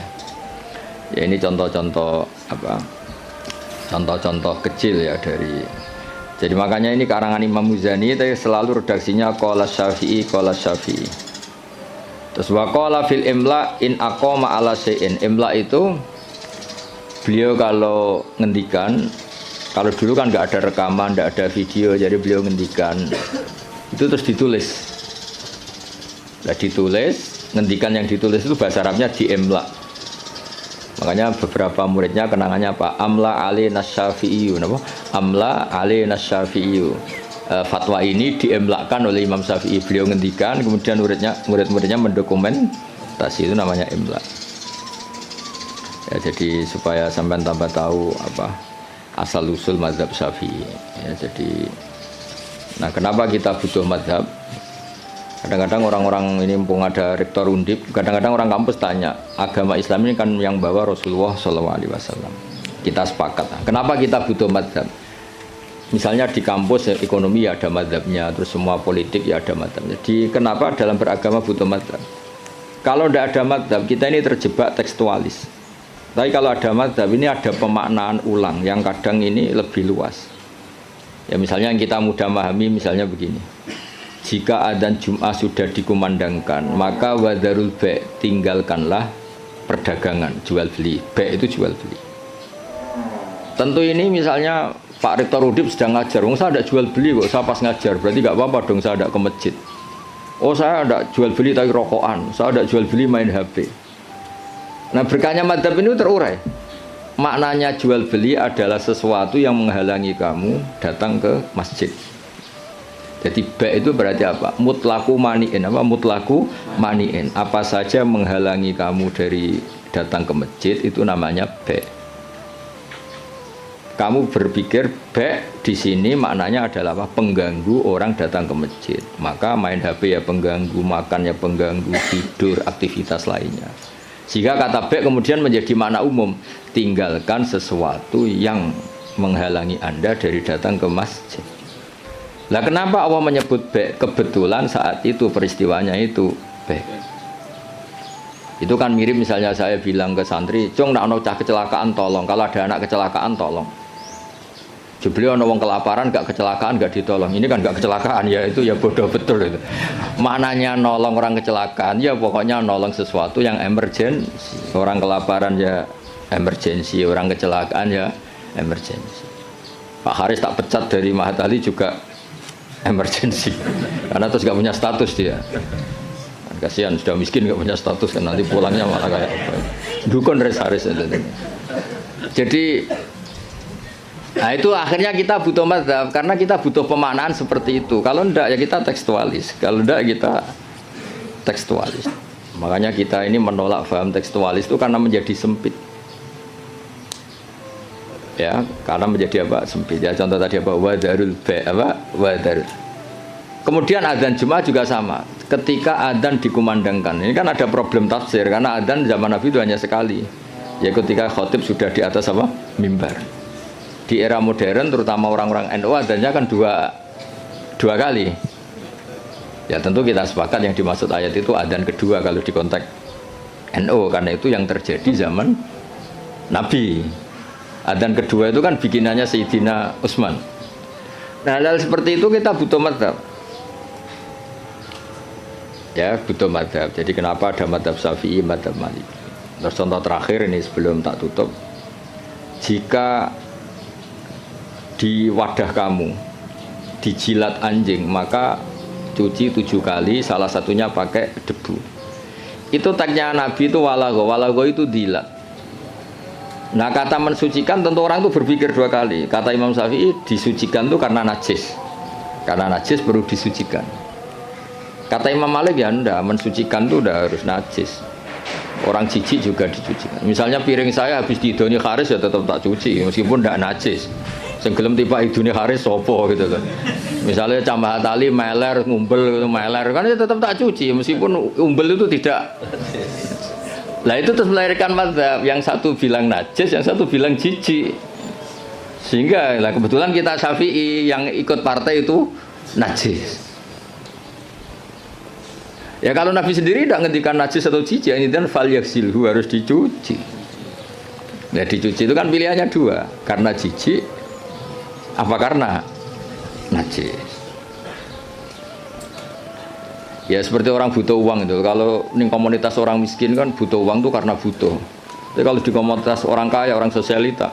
Ya ini contoh-contoh apa contoh-contoh kecil ya dari. Jadi makanya ini karangan Imam Muzani itu selalu redaksinya qala Syafi'i qala Syafi'i. Terus wa qala fil imla in aqama ala syai'in. Imla itu beliau kalau ngendikan, kalau dulu kan nggak ada rekaman, nggak ada video, jadi beliau ngendikan itu terus ditulis. Nah, ditulis, ngendikan yang ditulis itu bahasa Arabnya di imla. Makanya beberapa muridnya kenangannya apa? Amla ali nasyafi'iyu, apa? Amla ali nasyafi'iyu. Fatwa ini diemlakkan oleh Imam Syafi'i. Beliau ngendikan, kemudian murid-muridnya mendokumentasi, itu namanya imla. Ya, jadi supaya sampai tambah tahu apa asal usul mazhab Syafi'i. Ya, jadi, nah kenapa kita butuh mazhab? Kadang-kadang orang-orang ini mumpung ada rektor Undip, kadang-kadang orang kampus tanya, agama Islam ini kan yang bawa Rasulullah SAW. Kita sepakat. Kenapa kita butuh mazhab? Misalnya di kampus ya, ekonomi ya ada mazhabnya, terus semua politik ya ada mazhabnya. Jadi kenapa dalam beragama butuh mazhab? Kalau tidak ada mazhab, kita ini terjebak tekstualis. Tapi kalau ada mazhab, ini ada pemaknaan ulang yang kadang ini lebih luas. Ya misalnya yang kita mudah memahami, misalnya begini. Jika adzan Jum'ah sudah dikumandangkan, maka wadarul ba', tinggalkanlah perdagangan, jual beli. Ba' itu jual beli. Tentu ini misalnya Pak Rektor Udip sedang ngajar, saya tidak jual beli kok, saya pas ngajar, berarti nggak apa-apa dong saya tidak ke masjid. Oh saya tidak jual beli tapi rokokan, saya tidak jual beli main HP. Nah berkahnya madzhab ini terurai. Maknanya jual beli adalah sesuatu yang menghalangi kamu datang ke masjid. Jadi ba' itu berarti apa? Mutlaku mani'in. Apa mutlaku mani'in? Apa saja menghalangi kamu dari datang ke masjid itu namanya ba'. Kamu berpikir ba' di sini maknanya adalah apa? Pengganggu orang datang ke masjid. Maka main HP ya pengganggu, makan ya pengganggu, tidur, aktivitas lainnya. Sehingga kata ba' kemudian menjadi makna umum. Tinggalkan sesuatu yang menghalangi Anda dari datang ke masjid. Lah kenapa Allah menyebut ba'? Kebetulan saat itu peristiwanya itu ba'. Itu kan mirip misalnya saya bilang ke santri, "Cung, nak ono cah kecelakaan tolong. Kalau ada anak kecelakaan tolong." Jebule ono wong kelaparan gak kecelakaan gak ditolong. Ini kan gak kecelakaan ya, itu ya bodoh betul itu. Maknanya nolong orang kecelakaan ya pokoknya nolong sesuatu yang emergensi. Orang kelaparan ya emergensi, orang kecelakaan ya emergensi. Pak Haris tak pecat dari Mahat Ali juga emergency karena terus gak punya status dia. Kasihan sudah miskin gak punya status kan nanti pulangnya malah kayak apa. Dukun res Haris. Jadi nah itu akhirnya kita butuh mazhab karena kita butuh pemaknaan seperti itu. Kalau enggak ya kita tekstualis. Kalau enggak kita tekstualis. Makanya kita ini menolak paham tekstualis itu karena menjadi sempit. Ya, karena menjadi apa? Sempit. Ya, contoh tadi apa? Wadarul ba', apa? Wadar. Kemudian adzan Jumat juga sama. Ketika adzan dikumandangkan, ini kan ada problem tafsir karena adzan zaman Nabi itu hanya sekali. Ya ketika khotib sudah di atas apa? Mimbar. Di era modern terutama orang-orang NU adzannya kan dua kali. Ya tentu kita sepakat yang dimaksud ayat itu adzan kedua kalau di konteks NU karena itu yang terjadi zaman Nabi. Adzan kedua itu kan bikinannya Sayyidina Utsman. Nah, hal seperti itu kita butuh mazhab. Ya, butuh mazhab. Jadi kenapa ada mazhab Syafi'i, mazhab Maliki. Terus contoh terakhir ini sebelum tak tutup. Jika di wadah kamu dijilat anjing, maka cuci 7 kali, salah satunya pakai debu. Itu tagnya Nabi itu walago itu dilat. Nah kata mensucikan tentu orang itu berpikir 2 kali. Kata Imam Syafi'i disucikan itu karena najis. Karena najis perlu disucikan. Kata Imam Malik ya enggak, mensucikan itu udah harus najis. Orang jijik juga dicucikan. Misalnya piring saya habis didoni kharis ya tetap tak cuci meskipun enggak najis. Senggelem tiba idune kharis sopo gitu kan. Misalnya Cambah tali meler ngumpel gitu meler kan ya tetap tak cuci meskipun umbel itu tidak. Lah itu terus melahirkan mazhab yang satu bilang najis, yang satu bilang jijik. Sehingga lah kebetulan kita Syafi'i yang ikut partai itu najis. Ya kalau Nabi sendiri tidak ngendikan najis atau jijik, ini dan fal yaksilhu harus dicuci. Nah, dicuci itu kan pilihannya dua, karena jijik apa karena najis. Ya seperti orang butuh uang itu. Kalau di komunitas orang miskin kan butuh uang itu karena butuh. Tapi kalau di komunitas orang kaya, orang sosialita,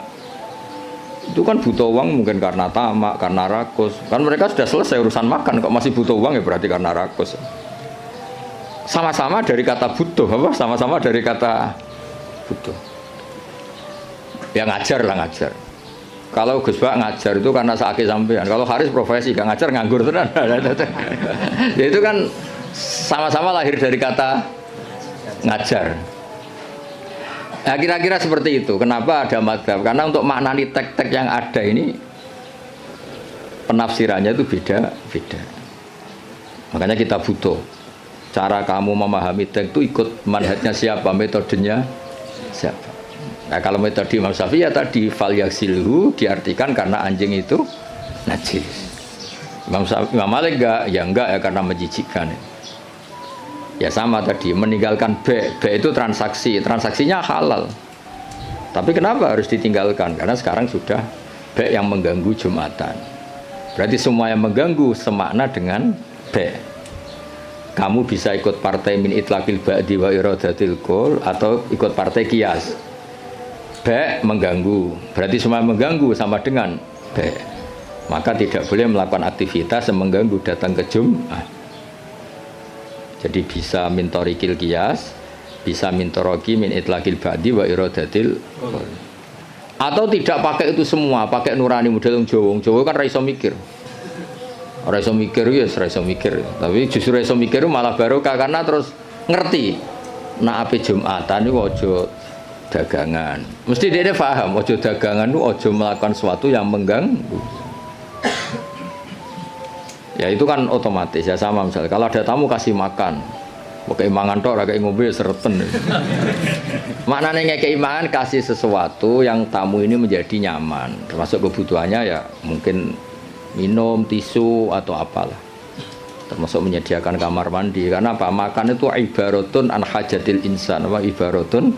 itu kan butuh uang mungkin karena tamak, karena rakus. Kan mereka sudah selesai urusan makan, kok masih butuh uang ya berarti karena rakus. Sama-sama dari kata butuh, apa? Sama-sama dari kata butuh. Ya ngajar lah ngajar. Kalau Gus Bak ngajar itu karena sakit sampean. Kalau Haris profesi gak ngajar nganggur tenan. Ya itu kan sama-sama lahir dari kata ngajar. Nah, kira-kira seperti itu. Kenapa ada madzhab? Karena untuk maknani tek-tek yang ada ini penafsirannya itu beda-beda. Makanya kita butuh cara kamu memahami tek itu ikut manhajnya siapa, metodenya siapa. Nah, kalau metode Imam Syafi'i ya tadi fal yaksilhu diartikan karena anjing itu najis. Imam Malik enggak ya karena menjijikkan. Ya sama tadi meninggalkan B itu transaksinya halal. Tapi kenapa harus ditinggalkan? Karena sekarang sudah B yang mengganggu Jumatan. Berarti semua yang mengganggu semakna dengan B. Kamu bisa ikut partai min itlaqil ba'di wa iradatil qul atau ikut partai qiyas. B mengganggu, berarti semua mengganggu sama dengan B. Maka tidak boleh melakukan aktivitas yang mengganggu datang ke Jumat. Jadi bisa min thariqil qiyas, bisa min thariqi min itlaqil ba'di wa iradatil qul. Atau tidak pakai itu semua, pakai nurani model Jawa. Jawa kan ra iso mikir. Ora iso mikir ya ora iso mikir. Tapi justru iso mikir malah barokah karena terus ngerti. Nah ape Jumatan niku aja dagangan. Mesti dia paham aja dagangan itu aja melakukan sesuatu yang mengganggu. Ya itu kan otomatis ya sama misalnya kalau ada tamu kasih makan. Pakai mangan tok ora kayak ngombe sereten. Maknanya ngekei mangan kasih sesuatu yang tamu ini menjadi nyaman. Termasuk kebutuhannya ya mungkin minum, tisu atau apalah. Termasuk menyediakan kamar mandi karena apa? Makan itu ibaratun an hajatil insan, apa ibaratun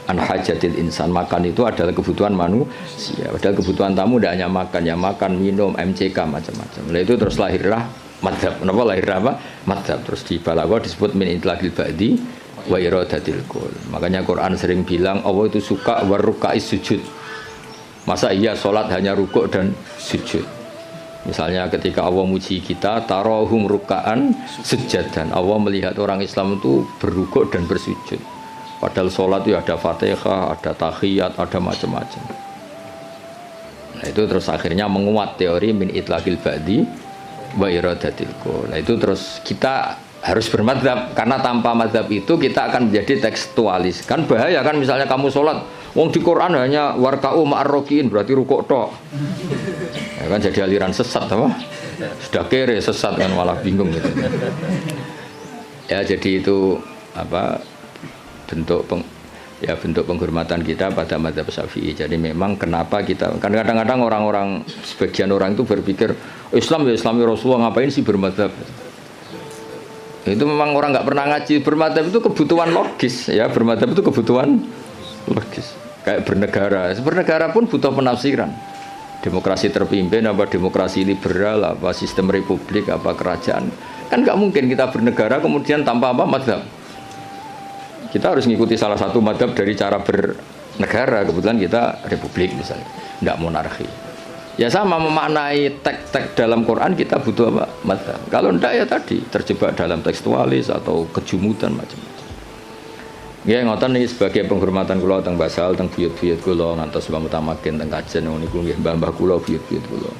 an hajatil insan. Makan itu adalah kebutuhan manusia. Padahal kebutuhan tamu tidak hanya makan, ya makan, minum, MCK macam-macam. Nah itu terus lahirlah madzhab. Kenapa lahir apa? Madzhab. Terus di Balaghah disebut min itlaqil ba'di wa iradatil qul. Makanya Quran sering bilang Allah itu suka warukais sujud. Masa iya sholat hanya rukuk dan sujud? Misalnya ketika Allah muji kita, tarahum ruka'an sujadan. Allah melihat orang Islam itu berrukuk dan bersujud. Padahal sholat itu ada Fatihah, ada tahiyat, ada macam-macam. Nah itu terus akhirnya menguat teori min itlaqil ba'di wa iradatil qul. Nah itu terus kita harus bermadzhab karena tanpa madzhab itu kita akan menjadi tekstualis. Kan bahaya kan misalnya kamu sholat, wong di Quran hanya warka'u ma'arrokiin berarti rukuk tok. Ya kan jadi aliran sesat apa? Sudah kere sesat kan malah bingung gitu. Ya jadi itu apa? bentuk penghormatan kita pada madzhab Syafi'i. Jadi memang kenapa kita kan kadang-kadang orang-orang sebagian orang itu berpikir Islam ya Islami Rasulullah ngapain sih bermadzhab? Itu memang orang nggak pernah ngaji. Bermadzhab itu kebutuhan logis ya, bermadzhab itu kebutuhan logis. Kayak bernegara pun butuh penafsiran. Demokrasi terpimpin apa demokrasi liberal apa sistem republik apa kerajaan. Kan nggak mungkin kita bernegara kemudian tanpa apa madzhab. Kita harus mengikuti salah satu madzhab dari cara bernegara. Kebetulan kita republik misalnya, tidak monarki. Ya sama memaknai teks-teks dalam Quran kita butuh apa? Madzhab. Kalau tidak ya tadi terjebak dalam tekstualis atau kejumudan macam-macam. Ya ngoten niki sebagai penghormatan kula teng Basal teng buyut-buyut kula ngantos Mbah Mutamakin teng Kajen niku nggih mbah-mbah kula buyut-buyut kula.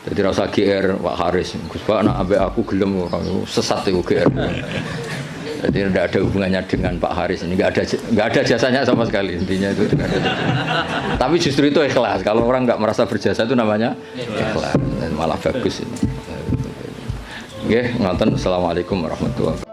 Dadi ra usah GR Pak Haris. Gus Pak nek ambek aku gelem ora sesat iku GR. Jadi tidak ada hubungannya dengan Pak Haris ini, nggak ada jasanya sama sekali intinya itu. Tapi justru itu ikhlas. Kalau orang nggak merasa berjasa itu namanya ikhlas, dan malah bagus ini. Oke, ngoten. Assalamualaikum warahmatullahi wabarakatuh.